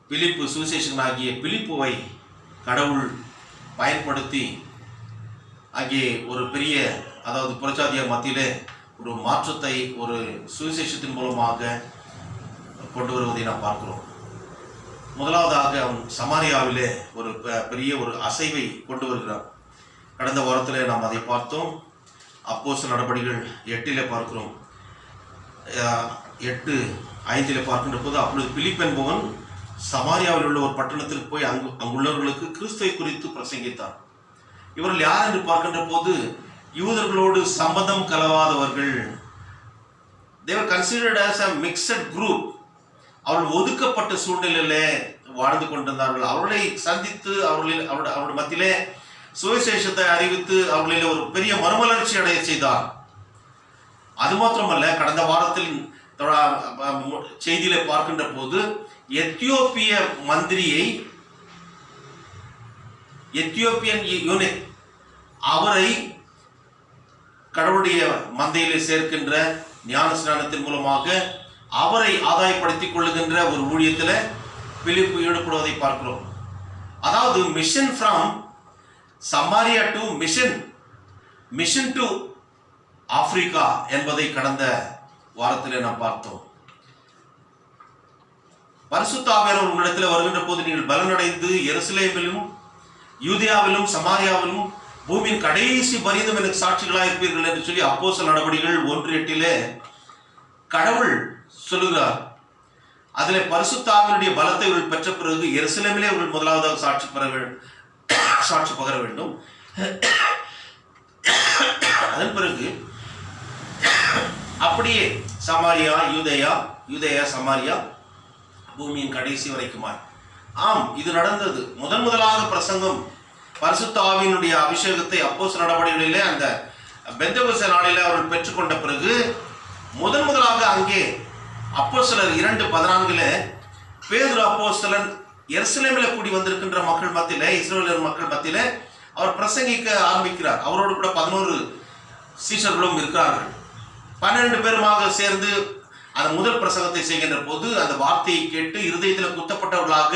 பிலிப்பு சுவிசேஷகனாகிய பிலிப்புவை கடவுள் பயன்படுத்தி அங்கே ஒரு பெரிய, அதாவது புறஜாதியார் மத்தியிலே ஒரு மாற்றத்தை ஒரு சுவிசேஷத்தின் மூலமாக கொண்டு வருவதை நாம் பார்க்கிறோம். முதலாவதாக அவன் சமாரியாவிலே ஒரு பெரிய ஒரு அசைவை கொண்டு வருகிறான். கடந்த வாரத்தில் நாம் அதை பார்த்தோம். அப்போஸ்தலர் நடபடிகள் 8 பார்க்கிறோம். 8:5 பார்க்கின்ற போது, அப்பொழுது பிலிப்பு என்பவன் சமாரியாவில் உள்ள ஒரு பட்டணத்திற்கு போய் அங்குள்ளவர்களுக்கு கிறிஸ்துவை குறித்து பிரசங்கித்தான். இவர்கள் யார் என்று பார்க்கின்ற போது, யூதர்களோடு சம்பந்தம் கலவாதவர்கள். they were considered as a mixed group. அவர்கள் ஒதுக்கப்பட்ட சூழ்நிலையிலே வாழ்ந்து கொண்டிருந்தார்கள். அவர்களை சந்தித்து அவருடைய மத்தியிலே சுவிசேஷத்தை அறிவித்து அவர்களில் ஒரு பெரிய மறுமலர்ச்சி அடைய செய்தார். அது மாத்திரமல்ல, கடந்த வாரத்தில் செய்தியிலே பார்க்கின்ற போது எத்தியோப்பிய மந்திரியை, எத்தியோப்பியன் யூனிட், அவரை கடவுளுடைய மந்தையிலே சேர்க்கின்ற ஞானஸ்நானத்தின் மூலமாக அவரை ஆதாயப்படுத்திக் கொள்ளுகின்ற ஒரு ஊழியத்தில் பிலிப்பு ஈடுபடுவதை பார்க்கிறோம். அதாவது mission from Samaria to mission to Africa என்பதை கடந்த வாரத்தில் நாம் பார்த்தோம். பரிசுத்த ஆவியானவர் உங்களிடத்தில் வருகின்ற போது நீங்கள் பலனடைந்து எருசலேமிலும் யூதேயாவிலும் சமாரியாவிலும் பூமியின் கடைசி பரியந்தம் எனக்கு சாட்சிகளாக இருப்பீர்கள் என்று சொல்லி அப்போஸ்தலர் நடபடிகள் 1:8 கடவுள் சொல்லுகிறார். அதில் பரிசுத்த ஆவியானுடைய பலத்தை இவர்கள் பெற்ற பிறகு எருசலேமிலே இவர்கள் முதலாவதாக சாட்சி பகர வேண்டும். அதன் பிறகு அப்படியே சமாரியா, யூதேயா சமாரியா, பூமியின் கடைசி வரைக்குமாய். ஆம், இது நடந்தது. முதலாக பிரசங்கம், பரிசுத்த ஆவியினுடைய அபிஷேகத்தை அப்போஸ்தலர் நடபடிகளிலே அந்த பெந்தெகோஸ்தே நாளிலே அவர்கள் பெற்றுக்கொண்ட பிறகு முதலாக அங்கே அப்போஸ்தலர் 2:14 பேதுரு அப்போஸ்தலன் எருசலேமில் கூடி வந்திருக்கின்ற மக்கள் மத்தியிலே, இஸ்ரவேலர் மக்கள் மத்தியிலே அவர் பிரசங்கிக்க ஆரம்பிக்கிறார். அவரோடு கூட 11 சீஷர்களும் இருக்கிறார்கள். 12 பேருமாக சேர்ந்து அந்த முதல் பிரசங்கத்தை செய்கின்ற போது அந்த வார்த்தையை கேட்டு இருதயத்தில் குத்தப்பட்டவர்களாக,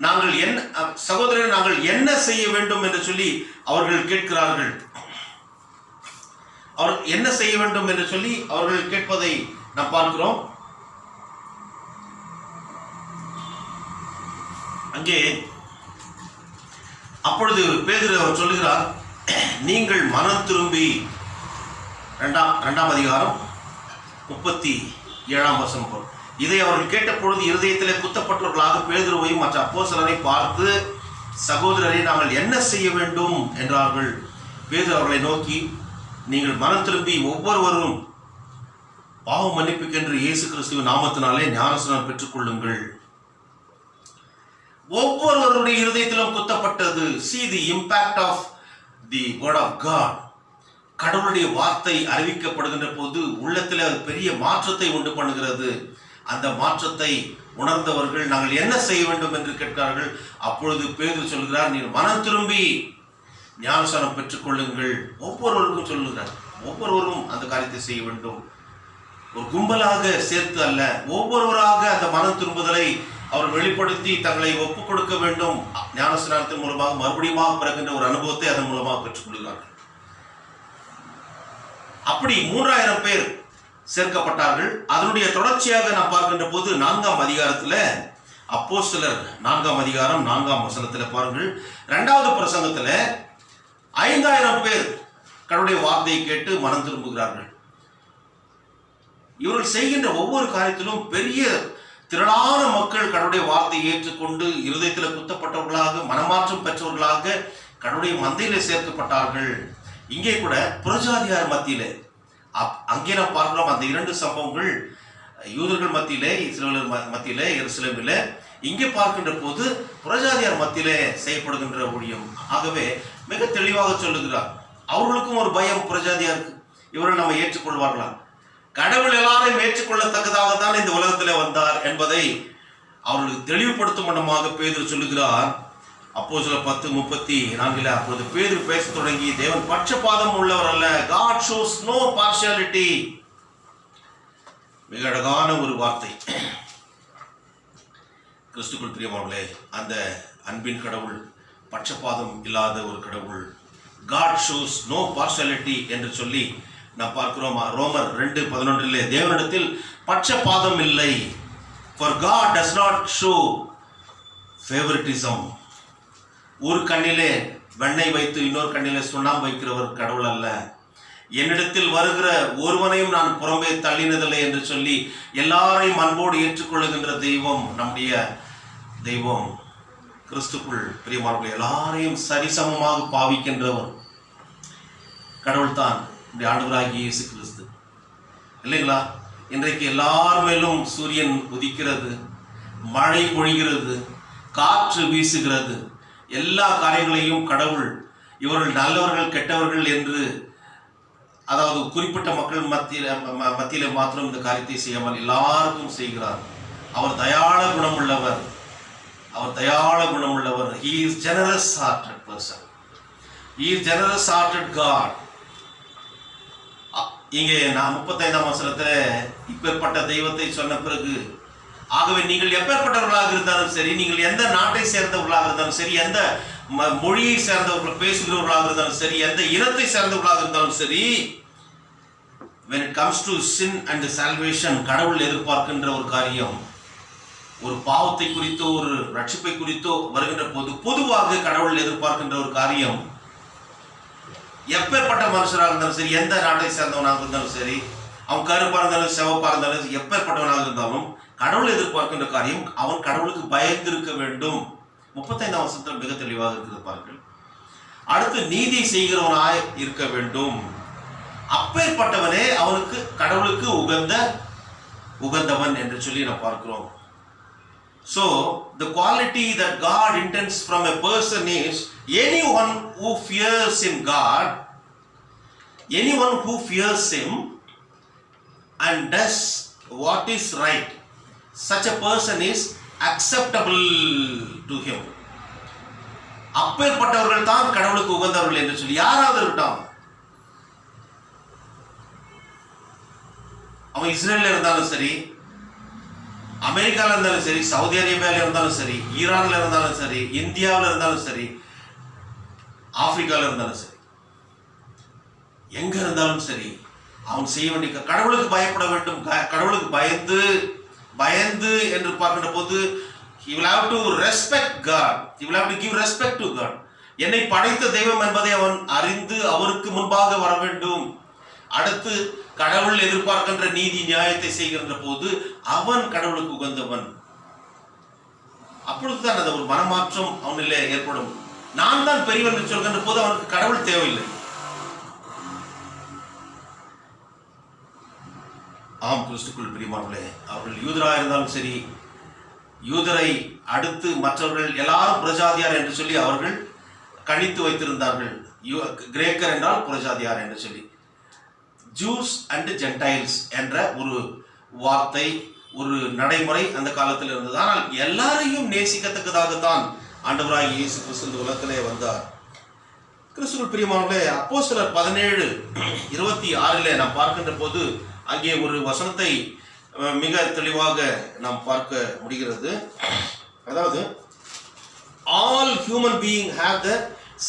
நாங்கள் சகோதரர் நாங்கள் என்ன செய்ய வேண்டும் என்று சொல்லி அவர்கள் கேட்கிறார்கள். அவர் என்ன செய்ய வேண்டும் என்று சொல்லி அவர்கள் கேட்பதை நாம் பார்க்கிறோம். அங்கே அப்பொழுது பேதுரு அவர் சொல்லுகிறார், நீங்கள் மனம் திரும்பி 2ஆம் அதிகாரம் 37ஆம் வசனம். இதை அவர்கள் கேட்ட பொழுது இருதயத்திலே குத்தப்பட்டவர்களாக பேதுருவையும் மற்ற அப்போஸ்தலரை பார்த்து, சகோதரரை நாங்கள் என்ன செய்ய வேண்டும் என்றார்கள். பேதுரு அவர்களை நோக்கி, நீங்கள் மனம் திரும்பி ஒவ்வொருவரும் பாவ மன்னிப்புக்கென்று இயேசு கிறிஸ்துவின் நாமத்தினாலே ஞானஸ்நானம் பெற்றுக்கொள்ளுங்கள். ஒவ்வொருவருடைய இருதயத்திலும் குத்தப்பட்டது. See the impact of the word of God. கடவுளுடைய வார்த்தை அறிவிக்கப்படுகின்ற போது உள்ளத்தில் அது பெரிய மாற்றத்தை உண்டு பண்ணுகிறது. அந்த மாற்றத்தை உணர்ந்தவர்கள் நாங்கள் என்ன செய்ய வேண்டும் என்று கேட்கிறார்கள். அப்பொழுது பேதுரு சொல்கிறார், நீங்கள் மனம் திரும்பி ஞானஸ்நானம் பெற்றுக்கொள்ளுங்கள். ஒவ்வொருவருக்கும் சொல்லுகிறார், ஒவ்வொருவரும் அந்த காரியத்தை செய்ய வேண்டும். ஒரு கும்பலாக சேர்த்து அல்ல, ஒவ்வொருவராக அந்த மனம் திரும்புதலை அவர் வெளிப்படுத்தி தங்களை ஒப்புக் கொடுக்க வேண்டும். ஞானஸ்நானத்தின் மூலமாக மறுபடியும் பிறக்கின்ற ஒரு அனுபவத்தை அதன் மூலமாக பெற்றுக்கொள்கிறார்கள். அப்படி 3000 பேர் சேர்க்கப்பட்டார்கள். அதனுடைய தொடர்ச்சியாக நாம் பார்க்கின்ற போது 4ஆம் அதிகாரத்தில், அப்போஸ்தலர் 4ஆம் அதிகாரம் 4ஆம் வசனத்தில் பாருங்கள், 2வது பிரசங்கத்தில் 5000 பேர் கடவுளுடைய வார்த்தையை கேட்டு மனம் திரும்புகிறார்கள். இவர்கள் செய்கின்ற ஒவ்வொரு காரியத்திலும் பெரிய திரளான மக்கள் கடவுளுடைய வார்த்தையை ஏற்றுக்கொண்டு இருதயத்தில் குத்தப்பட்டவர்களாக, மனமாற்றம் பெற்றவர்களாக கடவுளுடைய மந்தையிலே சேர்க்கப்பட்டார்கள். இங்கே கூட புறஜாதியார் மத்தியிலே, அங்கே நாம் பார்க்கிறோம் அந்த 2 சம்பவங்கள் யூதர்கள் மத்தியிலே, இஸ்ரவேலர் மத்தியிலே, எருசலேமிலே. இங்கே பார்க்கின்ற போது புறஜாதியார் மத்தியிலே செய்யப்படுகின்ற ஊழியம். ஆகவே மிக தெளிவாக சொல்லுகிறார், அவர்களுக்கும் ஒரு பயம் புறஜாதியாருக்கு, இவர்கள் நம்ம ஏற்றுக்கொள்வார்களா? கடவுள் எல்லாரையும் ஏற்றுக்கொள்ளத்தக்கதாக தான் இந்த உலகத்தில் வந்தார் என்பதை அவர்களுக்கு தெளிவுபடுத்தும் வண்ணமாக பேதுரு சொல்லுகிறார். அப்போஸ்தலர் 10:34 அப்பொழுது பேதுரு பேச தொடங்கி, தேவன் பட்சபாதம் உள்ளவர் அல்ல, God shows no partiality. மிக அழகான ஒரு வார்த்தை. கிறிஸ்துக்குள் பிரியமானவர்களே, அந்த அன்பின் கடவுள் பட்சபாதம் இல்லாத ஒரு கடவுள். God shows no partiality என்று சொல்லி நாம் பார்க்கிறோம். ரோமர் 2:11 தேவனிடத்தில் பட்சபாதம் இல்லை. For God does not show favoritism. ஒரு கண்ணிலே வெண்ணெய் வைத்து இன்னொரு கண்ணிலே சுண்ணாம்பு வைக்கிறவர் கடவுள் அல்ல. என்னிடத்தில் வருகிற ஒருவனையும் நான் புறம்பே தள்ளினதில்லை என்று சொல்லி எல்லாரையும் அன்போடு ஏற்றுக்கொள்ளுகின்ற தெய்வம் நம்முடைய தெய்வம். கிறிஸ்துக்குள் பிரியமானவர்களே, எல்லாரையும் சரிசமமாக பாவிக்கின்றவர் கடவுள் தான் நம்முடைய ஆண்டவராகிய இயேசு கிறிஸ்து, இல்லைங்களா? இன்றைக்கு எல்லார் மேலும் சூரியன் உதிக்கிறது, மழை பொழிகிறது, காற்று வீசுகிறது. எல்லா காரியங்களையும் கடவுள் இவர்கள் நல்லவர்கள் கெட்டவர்கள் என்று, அதாவது குறிப்பிட்ட மக்கள் மத்தியில மாத்திரம் இந்த காரியத்தை செய்யாமல் எல்லாருக்கும் செய்கிறார். அவர் தயாள குணமுள்ளவர், அவர் தயாள குணமுள்ளவர். He is generous hearted person. He is generous hearted God. இங்கே நான் 35ஆம் வசனத்தில் இப்பேற்பட்ட தெய்வத்தை சொன்ன பிறகு, ஆகவே நீங்கள் எப்பேற்பட்டவர்களாக இருந்தாலும் சரி, நீங்கள் எந்த நாட்டை சேர்ந்தவர்களாக இருந்தாலும் சரி, எந்த மொழியை சேர்ந்தவர்கள் பேசுகிறவர்களாக இருந்தாலும் சரி, எந்த இனத்தை சேர்ந்தவர்களாக இருந்தாலும் சரி, when it comes to sin and salvation, கடவுள் எதிர்பார்க்கின்ற ஒரு காரியம், ஒரு பாவத்தை குறித்தோ ஒரு ரட்சிப்பை குறித்தோ வருகின்ற போது பொதுவாக கடவுள் எதிர்பார்க்கின்ற ஒரு காரியம், எப்பேற்பட்ட மனுஷராக இருந்தாலும் சரி, எந்த நாட்டை சேர்ந்தவனாக இருந்தாலும் சரி, அவன் கருப்பாக இருந்தாலும் சிவப்பாக இருந்தாலும், எப்பேற்பட்டவனாக இருந்தாலும் கடவுள் எதிர்பார்க்கின்ற காரியம், அவன் கடவுளுக்கு பயந்திருக்க வேண்டும். 35ஆம் வசனத்தில் மிக தெளிவாக இருக்கிறது பாருங்கள். அடுத்து நீதி செய்கிறவனாய் இருக்க வேண்டும். அப்பேற்பட்டவனே அவனுக்கு கடவுளுக்கு உகந்தவன் என்று சொல்லி நாம் பார்க்கிறோம். So the quality that God intends from a person is anyone who fears in God, anyone who fears him and does what is right, such a person is acceptable to him. அப்பேற்பட்டவர்கள் தான் கடவுளுக்கு உகந்தவர்கள் என்று சொல்லி யாராவது இருக்கட்டும், அவன் இஸ்ரேலில் இருந்தாலும் சரி, அமெரிக்காவில் இருந்தாலும் சரி, சவுதி அரேபியாவில் இருந்தாலும் சரி, ஈரானில் இருந்தாலும் சரி, இந்தியாவில் இருந்தாலும் சரி, ஆப்பிரிக்காவில் இருந்தாலும் சரி, எங்க இருந்தாலும் சரி, அவன் செய்ய வேண்டிய கடவுளுக்கு பயப்பட வேண்டும். கடவுளுக்கு பயந்து என்று பார்க்கின்ற போது he will have to respect God, he will have to give respect to God. என்னை படைத்த தெய்வம் என்பதை அவன் அறிந்து அவருக்கு முன்பாக வர வேண்டும். அடுத்து கடவுள் எதிர்பார்க்கின்ற நீதி நியாயத்தை செய்கின்ற போது அவன் கடவுளுக்கு உகந்தவன். அப்பொழுதுதான் அந்த ஒரு மனமாற்றம் அவனிலே ஏற்படும். நான் தான் பெரியவன் என்று சொல்கின்ற போது அவனுக்கு கடவுள் தேவையில்லை. ஆம், கிறிஸ்துக்குள் பிரியமானவர்களே, அவர்கள் யூதராக இருந்தாலும் சரி, யூதரை அடுத்து மற்றவர்கள் எல்லாரும் புறஜாதியார் என்று சொல்லி அவர்கள் கணித்து வைத்திருந்தார்கள். கிரேக்கர் என்றால் புறஜாதியார் என்று சொல்லி, ஜூஸ் அண்ட் ஜென்டைல்ஸ் என்ற ஒரு வார்த்தை, ஒரு நடைமுறை அந்த காலத்தில் இருந்தது. ஆனால் எல்லாரையும் நேசிக்கத்தக்கதாகத்தான் ஆண்டவராகிய இயேசு கிறிஸ்து இந்த உலகத்திலே வந்தார். கிறிஸ்துவுக்குள் பிரியமானவர்களே, அப்போஸ்தலர் 17:26 நாம் பார்க்கின்ற போது அங்கே ஒரு வசனத்தை மிக தெளிவாக நாம் பார்க்க முடிகிறது. அதாவது all human being have the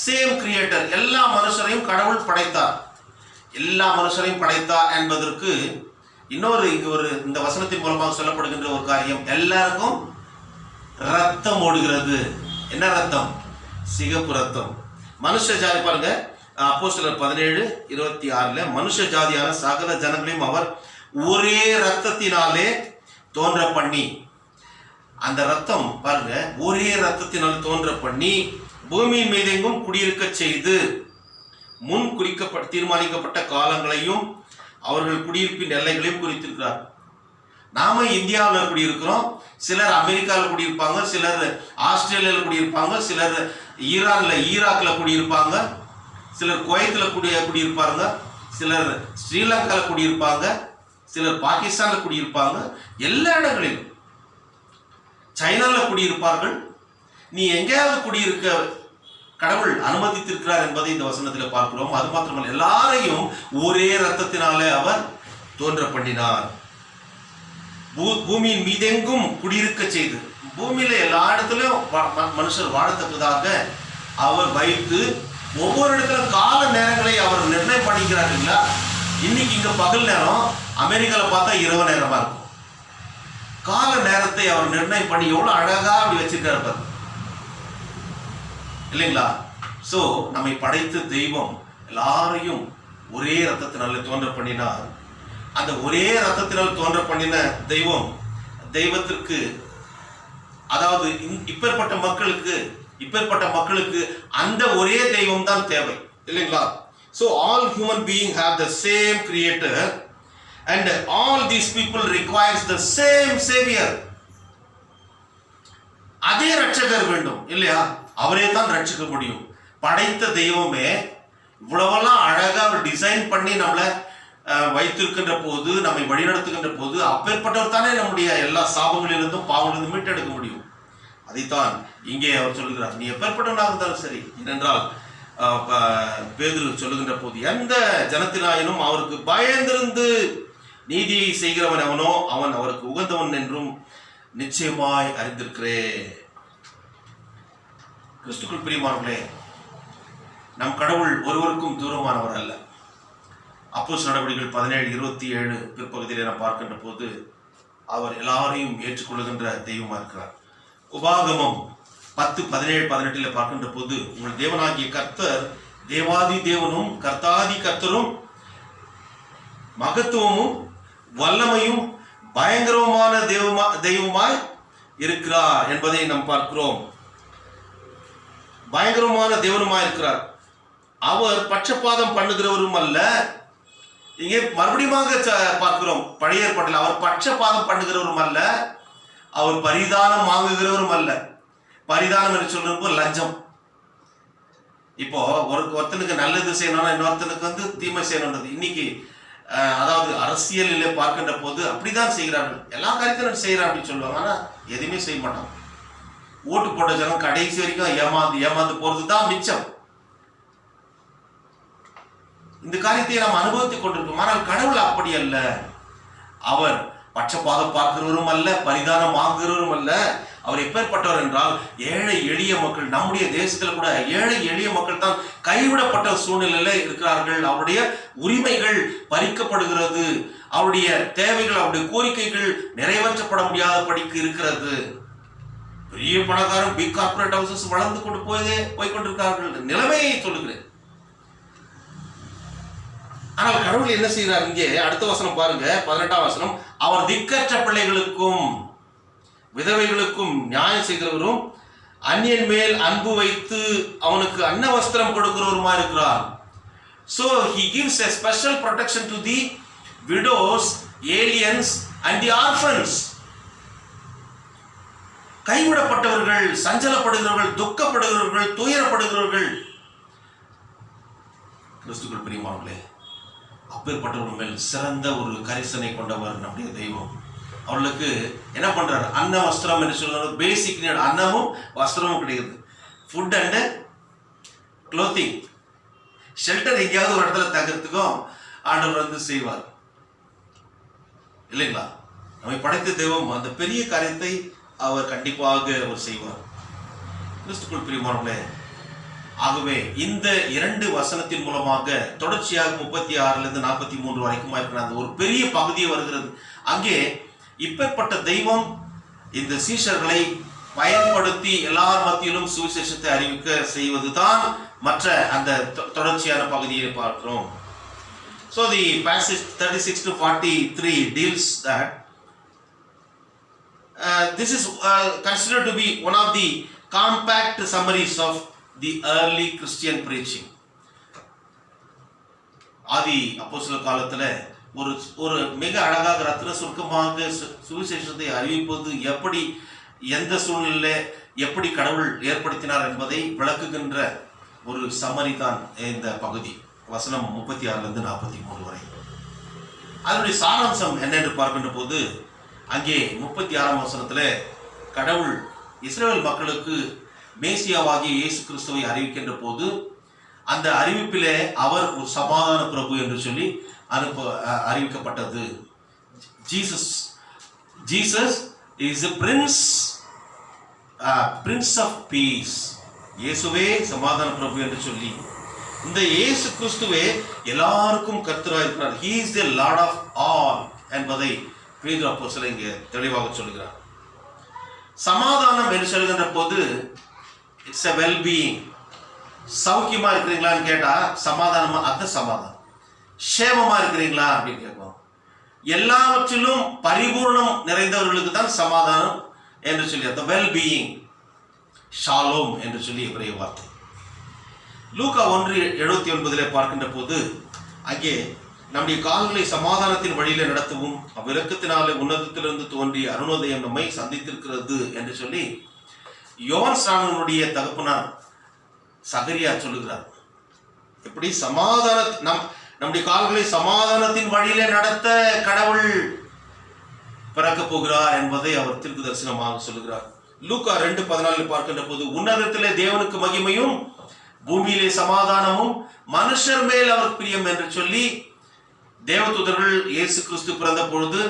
same creator. எல்லா மனுஷரையும் கடவுள் படைத்தார். எல்லா மனுஷரையும் படைத்தார் என்பதற்கு இன்னொரு இந்த வசனத்தின் மூலமாக சொல்லப்படுகின்ற ஒரு காரியம், எல்லாருக்கும் ரத்தம் ஓடுகிறது. என்ன ரத்தம்? சிகப்பு ரத்தம். மனுஷ ஜாதி பாருங்க, அப்போஸ்தலர் 17:26 மனுஷ ஜாதியான சகல ஜனங்களையும் அவர் ஒரே ரத்தத்தினாலே தோன்ற பண்ணி, அந்த ரத்தம் பாருங்க, ஒரே ரத்தத்தினால் தோன்ற பண்ணி பூமியின் மீதெங்கும் குடியிருக்க செய்து முன் தீர்மானிக்கப்பட்ட காலங்களையும் அவர்கள் குடியிருப்பின் எல்லைகளையும் குறித்திருக்கிறார். நாம இந்தியாவில் குடியிருக்கிறோம், சிலர் அமெரிக்காவில் குடியிருப்பாங்க, சிலர் ஆஸ்திரேலியாவில் குடியிருப்பாங்க, சிலர் ஈராக்கில் குடியிருப்பாங்க, சிலர் குவைத்தில் குடியிருப்பாங்க, சிலர் ஸ்ரீலங்காவில் குடியிருப்பாங்க, சிலர் பாகிஸ்தானில் குடியிருப்பாங்க, எல்லா இடங்களிலும் சைனாவில் குடியிருப்பார்கள். நீ எங்கேயாவது குடியிருக்க கடவுள் அனுமதித்திருக்கிறார் என்பதை இந்த வசனத்தில் பார்க்கிறோம். அது மாத்திரமல்ல, எல்லாரையும் ஒரே ரத்தத்தினாலே அவர் தோன்ற பண்ணினார். பூமியின் மீதெங்கும் குடியிருக்க செய்து, பூமியில எல்லா இடத்துலயும் மனுஷர் வாழத்தக்கதாக அவர் வைத்து ஒவ்வொரு இடத்துல கால நேரங்களை அவர் நிர்ணயம் பண்ணிக்கிறார் இல்லைங்களா? இன்னைக்கு இங்க பகல் நேரம், அமெரிக்காவில் பார்த்தா இரவு நேரமா இருக்கும். கால நேரத்தை அவர் நிர்ணயம் பண்ணி எவ்வளவு அழகா அப்படி வச்சிருக்காரு இல்லைங்களா? சோ நம்மை படைத்த தெய்வம் எல்லாரையும் ஒரே ரத்தத்தினால தோன்ற பண்ணினார். அந்த ஒரே ரத்தத்தினால் தோன்ற பண்ணின தெய்வத்திற்கு, அதாவது இப்பேற்பட்ட மக்களுக்கு அந்த ஒரே தெய்வம் தான் தேவை இல்லைங்களா? So all human beings have the same creator and all these people requires the same savior. அதே ரட்சகர் வேண்டும் இல்லையா? அவரே தான் ரட்சிக்க முடியும். படைத்த தெய்வமே இவ்வளவெல்லாம் அழகா அவர் டிசைன் பண்ணி நம்மளை வைத்திருக்கின்ற போது, நம்மை வழிநடத்துகின்ற போது, அப்பேற்பட்டவர் தானே நம்முடைய எல்லா சாபங்களிலிருந்தும் பாவங்களிலிருந்தும் மீட்டெடுக்க முடியும். அதைத்தான் இங்கே அவர் சொல்லுகிறார். நீ எப்பேற்பட்டவனாக இருந்தாலும் சரி. ஏனென்றால் பேதுரு சொல்லுகின்ற போது, எந்த ஜனத்தினாயினும் அவருக்கு பயந்திருந்து நீதியை செய்கிறவன் அவனோ அவன் அவருக்கு உகந்தவன் என்றும் நிச்சயமாய் அறிந்திருக்கிறேன். கிறிஸ்துக்குள் பிரியமானவர்களே, நம் கடவுள் ஒருவருக்கும் தூரமானவர் அல்ல. அப்போஸ்தலர் நடவடிக்கைகள் 17:27 பிற்பகுதியில் நாம் பார்க்கின்ற போது அவர் எல்லாரையும் ஏற்றுக்கொள்ளுகின்ற தெய்வமா இருக்கிறார். உபாகமம் 10:17-18 பார்க்கின்ற போது, உங்கள் தேவனாகிய கர்த்தர் தேவாதி தேவனும் கர்த்தாதி கர்த்தரும் மகத்துவமும் வல்லமையும் பயங்கரமான தெய்வமாய் இருக்கிறார் என்பதை நாம் பார்க்கிறோம். பயங்கரமான தேவனுமாய் இருக்கிறார். அவர் பட்சபாதம் பண்ணுகிறவரும் அல்ல. இங்கே மறுபடியும் பார்க்கிறோம் பழைய ஏற்பாட்டில், அவர் பட்சபாதம் பண்ணுகிறவரும் அல்ல, அவர் பரிதானம் வாங்குகிறவரும் அல்ல. பரிதானம் என்று சொல்றப்போ லஞ்சம். இப்போ ஒருத்தனுக்கு நல்லது செய்யணும்னா இன்னொருத்தனுக்கு தீமை செய்யணுன்றது இன்னைக்கு, அதாவது அரசியலிலே பார்க்கின்ற போது அப்படிதான் செய்கிறார்கள். எல்லா காரியத்தையும் செய்யறான் அப்படின்னு சொல்லுவாங்க, ஆனா எதுவுமே செய்ய மாட்டான். ஓட்டு போட்ட ஜனம் கடைசி வரைக்கும் ஏமாந்து போறது தான் மிச்சம். இந்த காரியத்தை நாம் அனுபவித்துக் கொண்டிருக்கோம். ஆனால் கடவுள் அப்படி அல்ல. அவர் பட்சபாதம் பார்க்கிறவரும் அல்ல, பரிதானம் வாங்குகிறவரும் அல்ல. அவர் எப்பேற்பட்டவர் என்றால், ஏழை எளிய மக்கள், நம்முடைய தேசத்தில் கூட ஏழை எளிய மக்கள் தான் கைவிடப்பட்ட சூழ்நிலையில இருக்கிறார்கள். அவருடைய உரிமைகள் பறிக்கப்படுகிறது, அவருடைய தேவைகள், அவருடைய கோரிக்கைகள் நிறைவேற்றப்பட முடியாத படிக்கு இருக்கிறது. பெரிய பணக்காரன், பிக் கார்பரேட் ஹவுசஸ் வளர்ந்து கொண்டு போய்கொண்டிருக்கிறார்கள். நிலைமையை சொல்லுகிறேன். ஆனால் கடவுள் என்ன செய்கிறார்? இங்கே அடுத்த வசனம் பாருங்க, 18ஆம் வசனம். அவர் திக்கற்ற பிள்ளைகளுக்கும் விதவைகளுக்கும் நியாயம் செய்கிறவரும் அந்நியன் மேல் அன்பு வைத்து அவனுக்கு அன்ன வஸ்திரம் கொடுக்கிறவருமா இருக்கிறார். So he gives a special protection to the widows, aliens and the orphans. கைவிடப்பட்டவர்கள், சஞ்சலப்படுகிறவர்கள், துக்கப்படுகிறவர்கள், துயரப்படுகிறவர்கள். கிறிஸ்துக்குள் பிரியமானவர்களே, அப்பேற்பட்டவர்கள் மேல் சிறந்த ஒரு கரிசனை கொண்டவர் நம்முடைய தெய்வம். அவர்களுக்கு என்ன பண்றாரு? அன்ன வஸ்திரம் என்று சொல்லுவாங்க. பேசிக் நீட், அன்னமும் வஸ்திரமும் கிடைக்குது. ஃபுட் அண்ட் க்ளோத்திங், ஷெல்டர் எங்கேயாவது ஒரு இடத்துல தங்கறதுக்கும் ஆண்டவர் வந்து செய்வார் இல்லைங்களா? நம்மை படைத்த தெய்வம் அந்த பெரிய காரியத்தை அவர் கண்டிப்பாக அவர் செய்வார். கிறிஸ்துக்குள் பிரியமானவர்களே, ஆகவே இந்த 2 வசனத்தின் மூலமாக தொடர்ச்சியாக 36 43 வரைக்கும் இருக்கிற அந்த ஒரு பெரிய பகுதியை வருகிறது. அங்கே இப்பேற்பட்ட தெய்வம் இந்த சீஷர்களை பயன்படுத்தி எல்லார் மத்தியிலும் சுவிசேஷத்தை அறிவிக்க செய்வதுதான் மற்ற அந்த தொடர்ச்சியான பகுதியை பார்க்கிறோம். So the passage 36 to 43 deals that this is considered to be one of the compact summaries of the early Christian preaching. ஆதி அப்போஸ்தலர் காலத்துல ஒரு மிக அழகாக ரத்தின சுருக்கமாக சுவிசேஷத்தை அறிவிப்பது எப்படி, எந்த சூழ்நிலையில எப்படி கடவுள் ஏற்படுத்தினார் என்பதை விளக்குகின்ற ஒரு சம்மரி தான் இந்த பகுதி, வசனம் 36 43 வரை. அதனுடைய சாராம்சம் என்னென்று பார்க்கின்ற போது, அங்கே 36ஆம் வசனத்துல கடவுள் இஸ்ரவேல் மக்களுக்கு மேசியாவாகிய இயேசு கிறிஸ்துவை அறிவிக்கின்ற போது அந்த அறிவிப்பிலே அவர் ஒரு சமாதான பிரபு என்று சொல்லி அறிவிக்கப்பட்டது. Jesus is a prince of peace. இயேசுவே சமாதான பிரபு என்று சொல்லி இந்த இயேசு கிறிஸ்துவே எல்லாருக்கும் கர்த்தராக இருக்கிறார். he is the lord of all என்பதை பேதுரு அப்போஸ்தலன் இங்கே தெளிவாக சொல்கிறார். சமாதானம் என்று சொல்கின்ற போது இட்ஸ் a well being. சௌக்கியமா இருக்கிறீங்களான்னு கேட்டா சமாதானமா, அந்த சமாதானம். சேமமா இருக்கிறீங்களா அப்படின்னு கேட்போம். எல்லாவற்றிலும் பரிபூர்ணம் நிறைந்தவர்களுக்கு தான் சமாதானம் என்று சொல்லி அந்த வெல் பீயிங், ஷாலோம் என்று சொல்லி எபிரேய வார்த்தை. லூக்கா 1:79 பார்க்கின்ற போது அங்கே நம்முடைய கால்களை சமாதானத்தின் வழியில நடத்தவும் அவ்விரக்கத்தினாலே உன்னதத்திலிருந்து தோன்றிய அருணோதயம் நம்மை சந்தித்திருக்கிறது என்று சொல்லி யோவான் ஸ்நானனுடைய தகப்பனார் சகரியா சொல்லுகிறார். எப்படி நம்முடைய கால்களை சமாதானத்தின் வழியிலே நடத்த கடவுள் பிறக்க போகிறார் என்பதை அவர் தீர்க்க தரிசனமாக சொல்லுகிறார். லூக்கா 2:14 பார்க்கின்ற போது உன்னதத்திலே தேவனுக்கு மகிமையும் பூமியிலே சமாதானமும் மனுஷர் மேல் அவர் பிரியம் என்று சொல்லி தேவதூதர்கள் இயேசு கிறிஸ்து பிறந்த பொழுது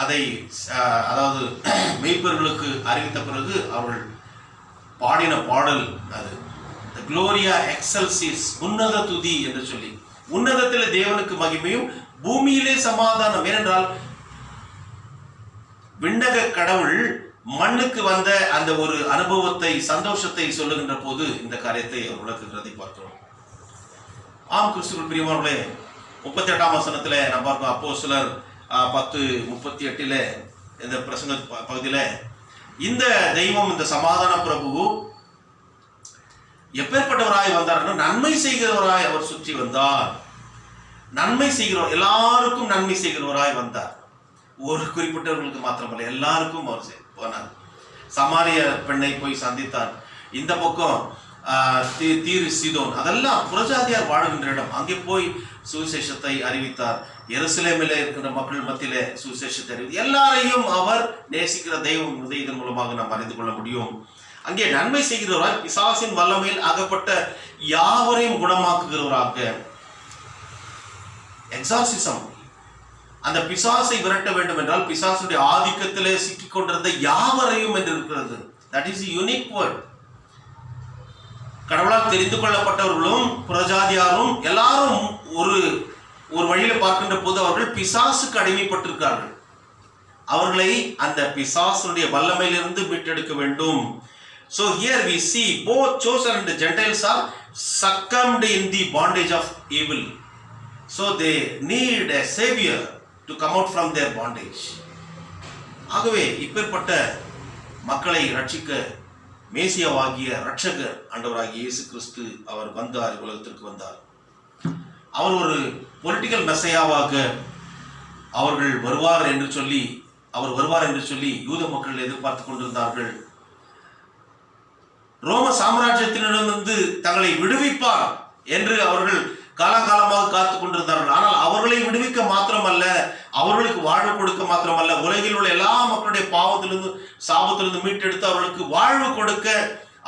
அதை அதாவது மெய்ப்பர்களுக்கு அறிவித்த பிறகு அவர்கள் பாடின பாடல் அது குளோரியா எக்ஸல்சிஸ், உன்னத துதி என்று சொல்லி. உன்னதத்தில் தேவனுக்கு மகிமையும் பூமியிலே சமாதானம். ஏனென்றால் விண்ணக கடவுள் மண்ணுக்கு வந்த அந்த ஒரு அனுபவத்தை, சந்தோஷத்தை சொல்லுகின்ற போது இந்த காரியத்தை அவர் விளக்குகிறதை பார்க்கிறோம். ஆம் கிறிஸ்துவுக்குள் பிரியமானவர்களே, 38ஆம் வசனத்துல நம்ம பார்க்கிறோம். அப்போஸ்தலர் 10:38 இந்த பிரசங்க பகுதியில இந்த தெய்வம், இந்த சமாதான பிரபு எப்பேற்பட்டவராய் வந்தார்? நன்மை செய்கிறவராய் அவர் சுற்றி வந்தார். நன்மை செய்கிறவர், எல்லாருக்கும் நன்மை செய்கிறவராய் வந்தார். ஒரு குறிப்பிட்டவர்களுக்கு மாத்திரமல்ல, எல்லாருக்கும் அவர் போனார். சமாரிய பெண்ணை போய் சந்தித்தார். இந்த பக்கம் தீரு சீதோன், அதெல்லாம் புறஜாதியார் வாழ்கின்ற இடம். அங்கே போய் சுவிசேஷத்தை அறிவித்தார். எருசலேமிலே இருக்கின்ற மக்கள் மத்தியிலே சுவிசேஷத்தை அறிவித்தார். எல்லாரையும் அவர் நேசிக்கிற தெய்வம் இதன் மூலமாக நாம் அறிந்து கொள்ள முடியும். அங்கே நன்மை செய்கிறவராய், பிசாசின் வல்லமையில் அகப்பட்ட யாவரையும் குணமாக்குகிறவராக, எக்ஸார்சிசம், அந்த பிசாசை விரட்ட வேண்டும் என்றால் பிசாசுடைய ஆதிக்கத்திலே சிக்கிக் கொண்டிருந்த யாவரையும் என்று இருக்கிறது. That is unique word. கடவுளால் தெரிந்து கொள்ளப்பட்டவர்களும் புறஜாதியாரும் எல்லாரும் ஒரு வழியில பார்க்கின்ற போது அவர்கள் பிசாசுக்கு அடிமைப்பட்டிருக்கார்கள். அவர்களை அந்த பிசாசுடைய வல்லமையிலிருந்து மீட்டெடுக்க வேண்டும். So here we see both chosen and the Gentiles are succumbed in the bondage of evil. So they need a savior to come out from their bondage. ஆகவே இப்பேற்பட்ட மக்களை ரட்சிக்க மேசியாவாகிய ரட்சகர் ஆண்டவராகிய இயேசு கிறிஸ்து அவர் வந்தார், உலகத்திற்கு வந்தார். அவர் ஒரு பொலிட்டிக்கல் மெசையாவாக அவர் வருவார் என்று சொல்லி யூத மக்கள் எதிர்பார்த்து கொண்டிருந்தார்கள். ரோம சாம்ராஜ்யத்தினிடமிருந்து தங்களை விடுவிப்பார் என்று அவர்கள் காலகாலமாக காத்துக் கொண்டிருந்தார்கள். ஆனால் அவர்களை விடுவிக்க மாத்திரமல்ல, அவர்களுக்கு வாழ்வு கொடுக்க மாத்திரமல்ல, உலகில் உள்ள எல்லா மக்களுடைய பாவத்திலிருந்து, சாபத்திலிருந்து மீட்டெடுத்து அவர்களுக்கு வாழ்வு கொடுக்க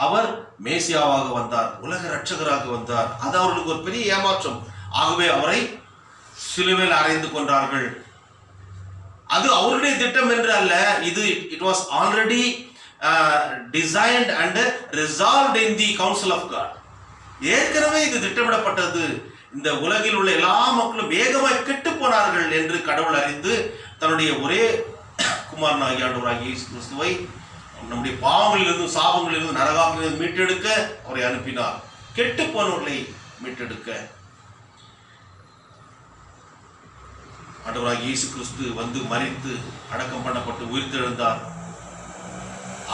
அவர் மேசியாவாக வந்தார், உலக ரட்சகராக வந்தார். அது அவர்களுக்கு ஒரு பெரிய ஏமாற்றம். ஆகவே அவரை சிலுவையில் அறைந்து கொண்டார்கள். அது அவருடைய திட்டம் என்று அல்ல, இது it was already designed and resolved in the council of God. ஏற்கனவே இது திட்டமிடப்பட்டது. இந்த உலகில் உள்ள எல்லா மக்களும் வேகமாய் கெட்டு போனார்கள் என்று கடவுள் அறிந்து தன்னுடைய ஒரே குமாரனாகிய ஆண்டவராகிய இயேசு கிறிஸ்துவை நம்முடைய பாவங்களிலிருந்து, சாபங்களிலிருந்து, நரகாக்கிலிருந்து மீட்டெடுக்க அவரை அனுப்பினார். கெட்டு போனவர்களை மீட்டெடுக்க ஆண்டவராகிய இயேசு கிறிஸ்து வந்து மரித்து அடக்கம் பண்ணப்பட்டு உயிர்த்தெழுந்தார்.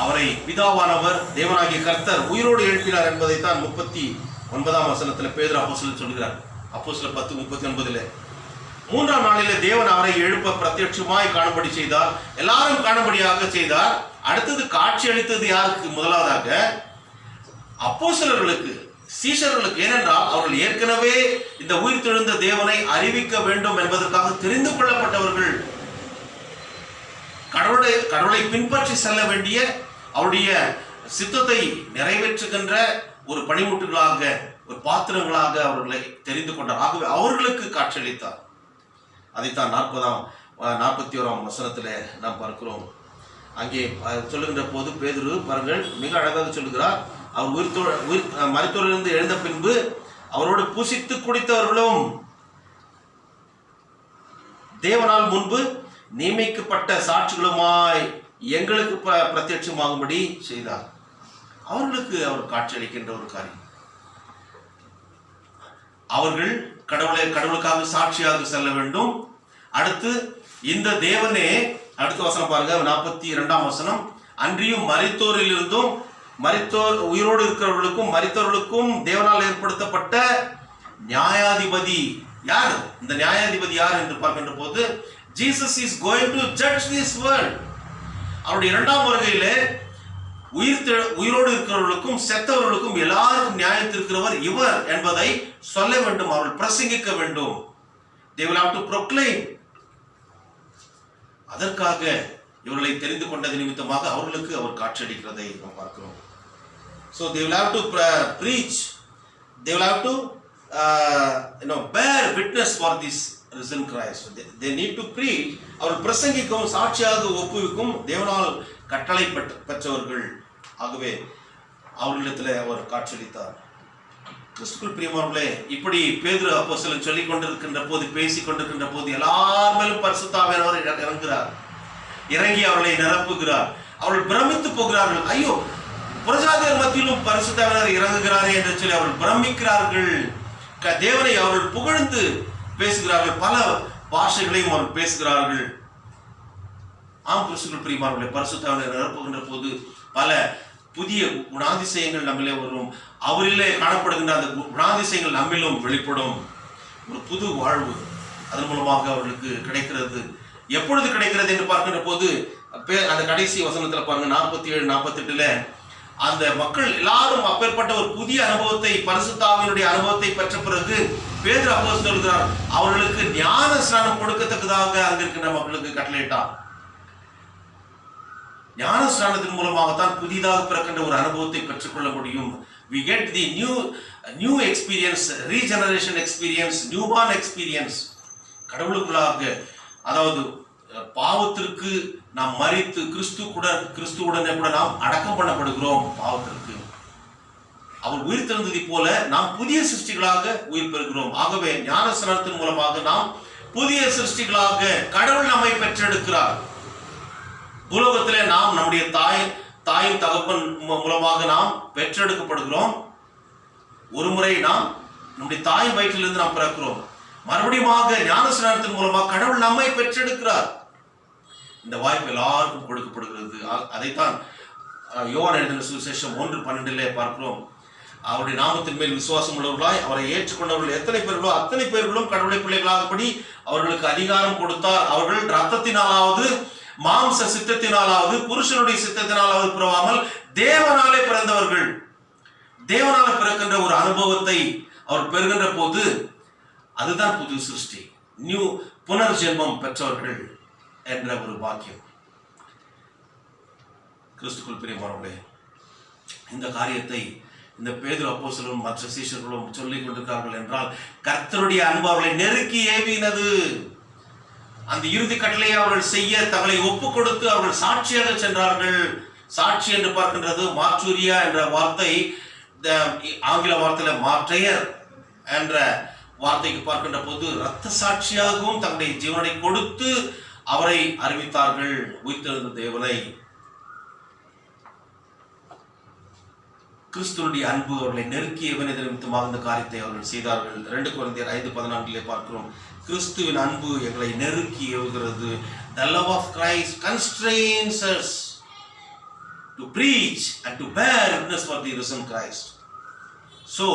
அவரை பிதாவானவர் தேவனாகிய கர்த்தர் உயிரோடு எழுப்பினார் என்பதைத்தான் 39ஆம் வசனத்தில் பேதுரு அப்போஸ்தலன் சொல்கிறார். அப்போஸ்தலர் 10:39. மூன்றாம் நாளிலே தேவன் அவரை எழுப்ப பிரத்யட்சமாய் காணும்படி செய்தார், எல்லாரும் காணும்படியாக செய்தார். அடுத்தது காட்சி அளித்தது யாருக்கு? முதலாவதாக அப்போஸ்தலர்களுக்கு, சீஷர்களுக்கு. ஏனென்றால் அவர்கள் ஏற்கனவே இந்த உயிர்த்தெழுந்த தேவனை அறிவிக்க வேண்டும் என்பதற்காக தெரிந்து கொள்ளப்பட்டவர்கள். கடவுளை பின்பற்றி செல்ல வேண்டிய, அவருடைய சித்தத்தை நிறைவேற்றுகின்ற ஒரு பணிமுட்டுகளாக, ஒரு பாத்திரங்களாக அவர்களை தெரிந்து கொண்டார். ஆகவே அவர்களுக்கு காட்சியளித்தார். அதைத்தான் 41ஆம் வசனத்தில் நாம் பார்க்கிறோம். அங்கே சொல்லுகின்ற போது பேதுரு பாருங்கள் மிக அழகாக சொல்லுகிறார். அவர் மரித்தோரிலிருந்து எழுந்த பின்பு அவரோடு புசித்து குடித்தவர்களும் தேவனால் முன்பு நியமிக்கப்பட்ட சாட்சிகளுமாய் எங்களுக்கு பிரத்யட்சமாகும்படி செய்தார். அவர்களுக்கு அவர் காட்சியளிக்கின்ற ஒரு காரியம். அவர்கள் கடவுளுக்காக சாட்சியாக செல்ல வேண்டும். அடுத்து இந்த தேவனே, அடுத்த வசனம் பாருங்க, 42ஆம் வசனம். அன்றியும் மரித்தோரிலிருந்தும் உயிரோடு இருக்கிறவர்களுக்கும் மரித்தவர்களுக்கும் தேவனால் ஏற்படுத்தப்பட்ட நியாயாதிபதி யார்? இந்த நியாயாதிபதி யார் என்று பார்க்கின்ற போது Jesus is going to judge this world. அவருடைய இரண்டாம் வருகையிலே உயிரோடு இருக்கிறவர்களுக்கும் செத்தவர்களுக்கும் எல்லாருக்கும் நியாயத்திருக்கிறவர் இவர் என்பதை சொல்ல வேண்டும். அவர்கள் பிரசங்கிக்க வேண்டும். They will have to proclaim. அதற்காக இவர்களை தெரிந்து கொண்டது நிமித்தமாக அவர்களுக்கு அவர் காட்சியளிக்கிறதை நாம் பார்க்கிறோம். So they will have to preach. They will have to bear witness for this risen Christ. They need to preach. அவர் பிரசங்கிக்கவும் சாட்சியாக ஒப்புவிக்கும் தேவனால் கட்டளை பெற்றவர்கள். ஆகவே அவர்களிடத்தில் அவர் காட்சியளித்தார். கிறிஸ்துவுக்குள் பிரியமானவர்களே, இப்படி பேதுரு அப்போஸ்தலன் சொல்லிக் கொண்டிருக்கின்ற போது, பேசிக் கொண்டிருக்கின்ற போது எல்லார் மேலும் பரிசுத்த ஆவியானவர் இறங்குகிறார். இறங்கி அவர்களை நிரப்புகிறார். அவர்கள் பிரமித்து போகிறார்கள். ஐயோ, புறஜாதியர் மத்தியிலும் பரிசுத்த ஆவியானவர் இறங்குகிறாரே என்று சொல்லி அவர்கள் பிரமிக்கிறார்கள். தேவனை அவர்கள் புகழ்ந்து பேசுகிறார்கள். பல பாஷைகளையும் அவர்கள் பேசுகிறார்கள். ஆம் கிறிஸ்துவுக்குள் பிரியமானவர்களே, பரிசுத்த ஆவியானவர் நிரப்புகின்ற போது பல புதிய குணாதிசயங்கள் நம்மிலே வரும். அவரிலே காணப்படுகின்ற அந்த குணாதிசயங்கள் நம்மிலும் வெளிப்படும். ஒரு புது வாழ்வு அதன் மூலமாக அவர்களுக்கு கிடைக்கிறது. எப்பொழுது கிடைக்கிறது என்று பார்க்கின்ற போது அந்த கடைசி வசனத்தில் பாருங்க, 47-48 அந்த மக்கள் எல்லாரும் அப்பேற்பட்ட ஒரு புதிய அனுபவத்தை, பரிசுத்த ஆவியினுடைய அனுபவத்தை பெற்ற பிறகு பேதுரு அப்போஸ்தலன் சொல்கிறார், அவர்களுக்கு ஞான ஸ்நானம் கொடுக்கத்தக்கதாக அங்க இருக்கின்ற மக்களுக்கு கட்டளையிட்டார். ஞான ஸ்நானத்தின் மூலமாகத்தான் புதிதாக பிறக்கின்ற ஒரு அனுபவத்தை பெற்றுக்கொள்ள முடியும். We get the new experience, regeneration experience, newborn experience. கடவுளுக்குள்ளாக, அதாவது பாவத்திற்கு நாம் மரித்து கிறிஸ்துவுடனே கூட நாம் அடக்கம் பண்ணப்படுகிறோம். பாவத்திற்கு அவர் உயிர் தெழுந்ததை போல நாம் புதிய சிருஷ்டிகளாக உயிர் பெறுகிறோம். ஆகவே ஞான ஸ்நானத்தின் மூலமாக நாம் புதிய சிருஷ்டிகளாக கடவுள் நம்மை பெற்றெடுக்கிறார். பூலோகத்திலே நாம் நம்முடைய தாயின் தகப்பன் மூலமாக நாம் பெற்றெடுக்கப்படுகிறோம். ஒரு முறை நாம் நம்முடைய தாயின் வயிற்றிலிருந்து நாம் பிறக்கிறோம். மறுபடியும் ஞான ஸ்நானத்தின் மூலமாக கடவுள் நம்மை பெற்றெடுக்கிறார். இந்த வாய்ப்பு எல்லாருக்கும் கொடுக்கப்படுகிறது. அதைத்தான் யோவான் எழுதின சுவிசேஷம் 1:12 பார்க்கிறோம். அவருடைய நாமத்தின் மேல் விசுவாசம் உள்ளவர்களாய் அவரை ஏற்றுக்கொண்டவர்கள் எத்தனை பேர்களோ அத்தனை பேர்களும் கடவுளை பிள்ளைகளாகபடி அவர்களுக்கு அதிகாரம் கொடுத்தார். அவர்கள் இரத்தத்தினாலாவது மாம்ச சித்தத்தினாலாவது புருஷனுடைய சித்தத்தினாலாவது பிறவாமல் தேவனாலே பிறந்தவர்கள். தேவனால பிறக்கின்ற ஒரு அனுபவத்தை அவர் பெறுகின்ற போது அதுதான் புது சிருஷ்டி, நியூ புனர்ஜென்மம் பெற்றவர்கள் என்ற ஒரு பாக்கியம். கிறிஸ்துக்குள் பிரியமானவர்களே, இந்த காரியத்தை இந்த பேதுரு அப்போஸ்தலரும் மற்ற சீஷர்களும் சொல்லிக் கொண்டிருக்கிறார்கள் என்றால், கர்த்தருடைய அன்பு அவர்களை நெருக்கி ஏவினது. அந்த இறுதி கட்டளையை அவர்கள் செய்ய தங்களை ஒப்பு கொடுத்து அவர்கள் சாட்சியாக சென்றார்கள். சாட்சி என்று பார்க்கின்றது மார்ச்சூரியா என்ற வார்த்தை, ஆங்கில வார்த்தையில மார்டையர் என்ற வார்த்தைக்கு பார்க்கின்ற போது இரத்த சாட்சியாகவும் தங்களுடைய ஜீவனை கொடுத்து அவரை அறிவித்தார்கள், உயிர்த்தெழுந்த தேவனை. கிறிஸ்துவனுடைய அன்பு அவர்களை நெருக்கியவனை நிமித்தமாக இந்த காரியத்தை அவர்கள் செய்தார்கள். 2 கொரிந்தியர் 5:14 பார்க்கிறோம், கிறிஸ்துவின் அன்பு எங்களை நெருக்கி ஏவுகிறது. The love of Christ constrains us to preach and to bear witness for the risen Christ. So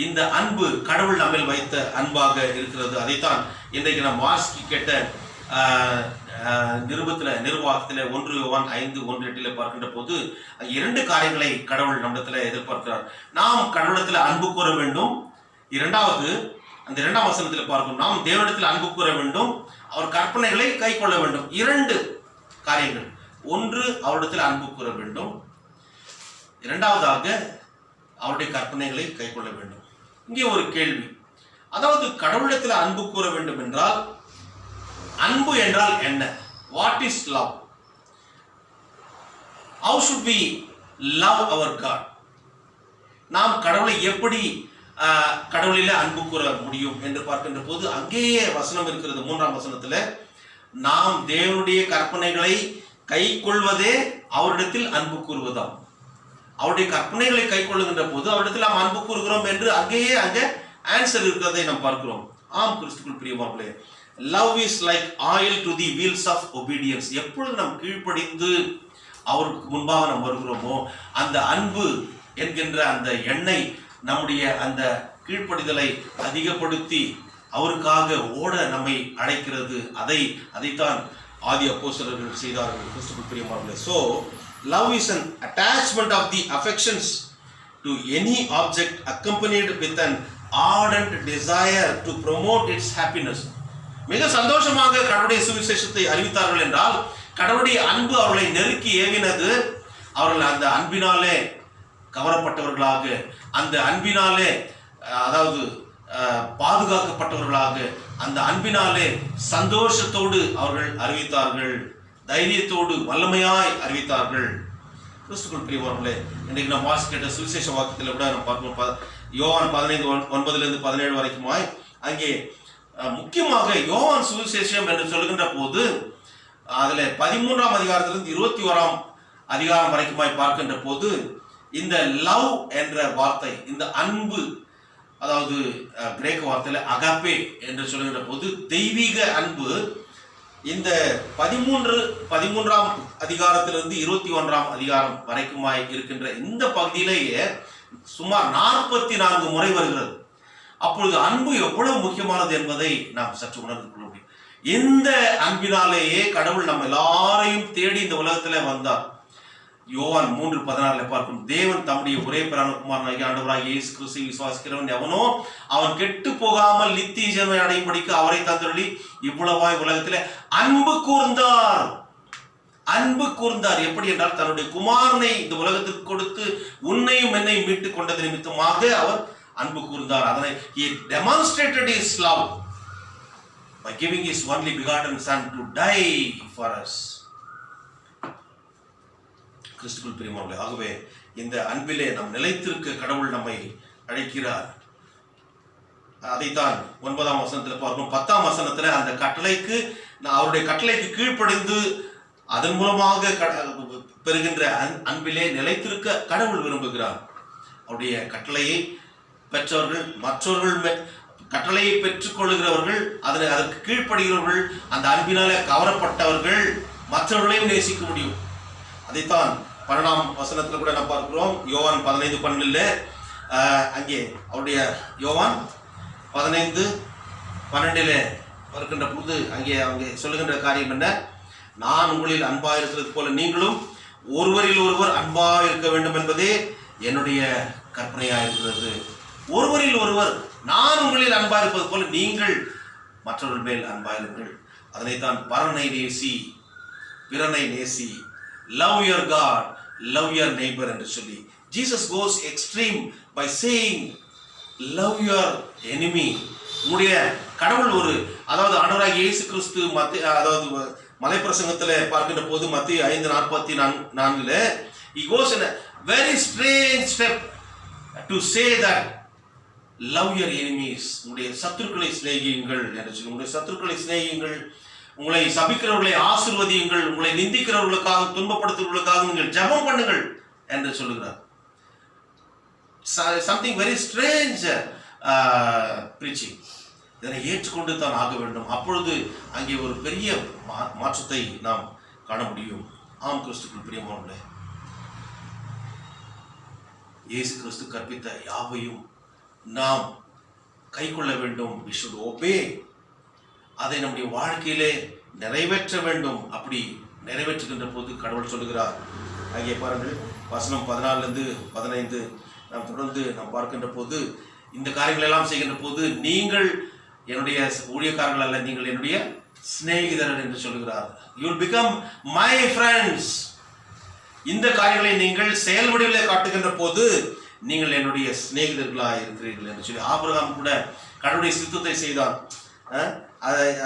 இந்த அன்பு கடவுள் நம்மில் வைத்த அன்பாக இருக்கிறது. அதைத்தான் இன்றைக்கு நாம் வாசிக்க கேட்ட நிர்வாகத்தில் 1 யோவான் 5:1-8 பார்க்கின்ற போது 2 காரியங்களை கடவுள் நம்மிடத்தில் எதிர்பார்க்கிறார். நாம் கடவுளத்தில் அன்பு கூற வேண்டும். இரண்டாவது, அந்த 2ஆம் வசனத்தில் பார்க்கணும், நாம் தேவனிடத்தில் அன்பு கூற வேண்டும், அவர் கற்பனைகளை கை கொள்ள வேண்டும். 2 காரியங்கள். ஒன்று, அவரிடத்தில் அன்பு கூற வேண்டும். இரண்டாவதாக, அவருடைய கற்பனைகளை கை கொள்ள வேண்டும். இங்கே ஒரு கேள்வி, அதாவது கடவுளிடத்தில் அன்பு கூற வேண்டும் என்றால் அன்பு என்றால் என்ன? What is love? How should we love our God? நாம் கடவுளை எப்படி கடவுளிலே அன்பு கூற முடியும் என்று பார்க்கின்ற போது அங்கேயே வசனம் இருக்கிறது. 3ஆம் வசனத்தில், நாம் தேவனுடைய கற்பனைகளை கை கொள்வதே அவரிடத்தில் அன்பு கூறுவதாம். அவருடைய கற்பனைகளை கை கொள்ளுகின்ற போது அவரிடத்தில் நாம் அன்பு கூறுகிறோம் என்று அங்கே ஆன்சர் இருக்கிறதை நாம் பார்க்கிறோம். ஆம் கிறிஸ்துவுக்குள் பிரியமானவர்களே, love is like oil to the wheels of obedience. எப்பொழுது நாம் கீழ்ப்படிந்து அவருக்கு முன்பாக நாம் வருகிறோமோ அந்த அன்பு என்கின்ற அந்த எண்ணெய் நம்முடைய அந்த கீழ்ப்படிதலை அதிகப்படுத்தி அவருக்காக ஓட நம்மை அழைக்கிறது. அதைத்தான் ஆதி அப்போஸ்தலர்கள் செய்தார்கள். கிறிஸ்துவுக்குள் பிரியமானவர்களே, so love is an attachment of the affections to any object accompanied with an ardent desire to promote its happiness. மிக சந்தோஷமாக கடவுளுடைய சுவிசேஷத்தை அறிவித்தார்கள் என்றால் கடவுளுடைய அன்பு அவர்களை நெருக்கி ஏவினது. அவர்கள் அந்த அன்பினாலே கவரப்பட்டவர்களாக, அந்த அன்பினாலே அதாவது பாதுகாக்கப்பட்டவர்களாக, அந்த அன்பினாலே சந்தோஷத்தோடு அவர்கள் அறிவித்தார்கள், தைரியத்தோடு வல்லமையாய் அறிவித்தார்கள். கிறிஸ்துவுக்குள் பிரியமானவர்களே, இன்றைக்கு நாம் வாசிக்கிற சுவிசேஷ வாக்கியத்தில் கூட நாம் பார்க்கணும். யோவான் 15:9-17 வரைக்குமாய் அங்கே முக்கியமாக யோவான் சுவிசேஷம் என்று சொல்லுகின்ற போது அதில் 13ஆம் அதிகாரத்திலிருந்து 21ஆம் அதிகாரம் வரைக்குமாய் பார்க்கின்ற போது இந்த லவ் என்ற வார்த்தை, இந்த அன்பு, அதாவது கிரேக்க வார்த்தையில் அகாப்பே என்று சொல்லுகின்ற போது தெய்வீக அன்பு, இந்த 13ஆம் அதிகாரத்திலிருந்து 21ஆம் அதிகாரம் வரைக்குமாய் இருக்கின்ற இந்த பகுதியிலேயே சுமார் 44 முறை வருகிறது. அப்பொழுது அன்பு எவ்வளவு முக்கியமானது என்பதை நாம் சற்று உணர்ந்து கொள்ள முடியும். இந்த அன்பினாலேயே கடவுள் நம்ம எல்லாரையும் தேடி இந்த உலகத்தில் வந்தார். யோவான் 3:16 பார்க்கும், தேவன் தம்முடைய ஒரே பிரான குமாரனாகிய ஆண்டவராகிய இயேசு கிறிஸ்துவை விசுவாசிக்கிறவன் எவனோ அவன் கெட்டு போகாமல் நித்திய ஜீவனை அடையும்படிக்கு அவரை தந்தருளி இவ்வளவாய் உலகத்தில் அன்பு கூர்ந்தார். அன்பு கூர்ந்தார் எப்படி என்றால், தன்னுடைய குமாரனை இந்த உலகத்திற்கு கொடுத்து உன்னையும் என்னையும் மீட்டுக் கொண்டது நிமித்தமாக அவர் அன்பு கூர்ந்தார். அதனை he demonstrated his love by giving his only begotten son to die for us. கிறிஸ்துவுக்குள் பிரியமானவர்களே, ஆகவே இந்த அன்பிலே நாம் நிலைத்திருக்க கடவுள் நம்மை அழைக்கிறார். அதைத்தான் 9ஆம் வசனத்தில் பார்க்கணும். 10ஆம் வசனத்தில் அந்த கட்டளைக்கு, அவருடைய கட்டளைக்கு கீழ்ப்படிந்து அதன் மூலமாக பெறுகின்ற அன்பிலே நிலைத்திருக்க கடவுள் விரும்புகிறார். அவருடைய கட்டளையை பெற்றவர்கள், மற்றவர்கள் கட்டளையை பெற்றுக் கொள்ளுகிறவர்கள், அதற்கு கீழ்ப்படுகிறவர்கள், அந்த அன்பினாலே கவரப்பட்டவர்கள் மற்றவர்களையும் நேசிக்க முடியும். அதைத்தான் 12ஆம் வசனத்தில் கூட நாம் பார்க்கிறோம். யோவான் 15:12 அங்கே அவருடைய யோவான் 15:12 வருகின்ற போது அங்கே சொல்லுகின்ற காரியம் என்ன? நான் உங்களில் அன்பாக இருக்கிறது போல நீங்களும் ஒருவரில் ஒருவர் அன்பாக இருக்க வேண்டும் என்பதே என்னுடைய கற்பனையாக இருக்கிறது. ஒருவரில் ஒருவர், நான் உங்களில் அன்பாக இருப்பது போல நீங்கள் மற்றவர்கள் மேல் அன்பாயிருங்கள். அதனைத்தான் பரனை நேசி, பிறனை நேசி, love your God, love your neighbour என்று சொல்லி Jesus goes extreme by saying love your enemy. உங்களுடைய கடவுள் அதாவது ஆண்டவராகிய இயேசு கிறிஸ்து அதாவது மலைப்பிரசங்கத்தில் பார்க்கின்ற போது மத்திய 5:44 he goes in a very strange step to say that love your enemies. உங்களுடைய சத்துருக்களை சிநேகியுங்கள் என்று சொல்லி, உங்களுடைய சத்துருக்களை சிநேகியுங்கள், உங்களை சபிக்கிறவர்களை ஆசீர்வதியுங்கள், உங்களை நிந்திக்கிறவர்களுக்காக துன்பப்படுத்துவர்களுக்காக நீங்கள் ஜெபம் பண்ணுங்கள் என்று சொல்லுகிறார். something very strange preaching. இதனை ஏற்றுக்கொண்டு தான் ஆக வேண்டும். அப்பொழுது அங்கே ஒரு பெரிய மாற்றத்தை நாம் காண முடியும். ஆம் கிறிஸ்துக்குள் பிரியமானவர்களே, இயேசு கிறிஸ்து கற்பித்த யாவையும் நாம் கை கொள்ள வேண்டும். we should obey. அதை நம்முடைய வாழ்க்கையிலே நிறைவேற்ற வேண்டும். அப்படி நிறைவேற்றுகின்ற போது கடவுள் சொல்லுகிறார். அங்கே பாருங்கள், வசனம் 14-15 நாம் தொடர்ந்து நாம் பார்க்கின்ற போது, இந்த காரியங்கள் எல்லாம் செய்கின்ற போது நீங்கள் என்னுடைய ஊழியக்காரர்கள் அல்ல, நீங்கள் என்னுடைய சிநேகிதர்கள் என்று சொல்லுகிறார். you will become my friends. இந்த காரியங்களை நீங்கள் செயல் வடிவிலே காட்டுகின்ற போது நீங்கள் என்னுடைய சிநேகிதர்களாக இருக்கிறீர்கள் என்று சொல்லி, ஆபிரகாம் கூட கடவுளுடைய சித்தத்தை செய்தான்.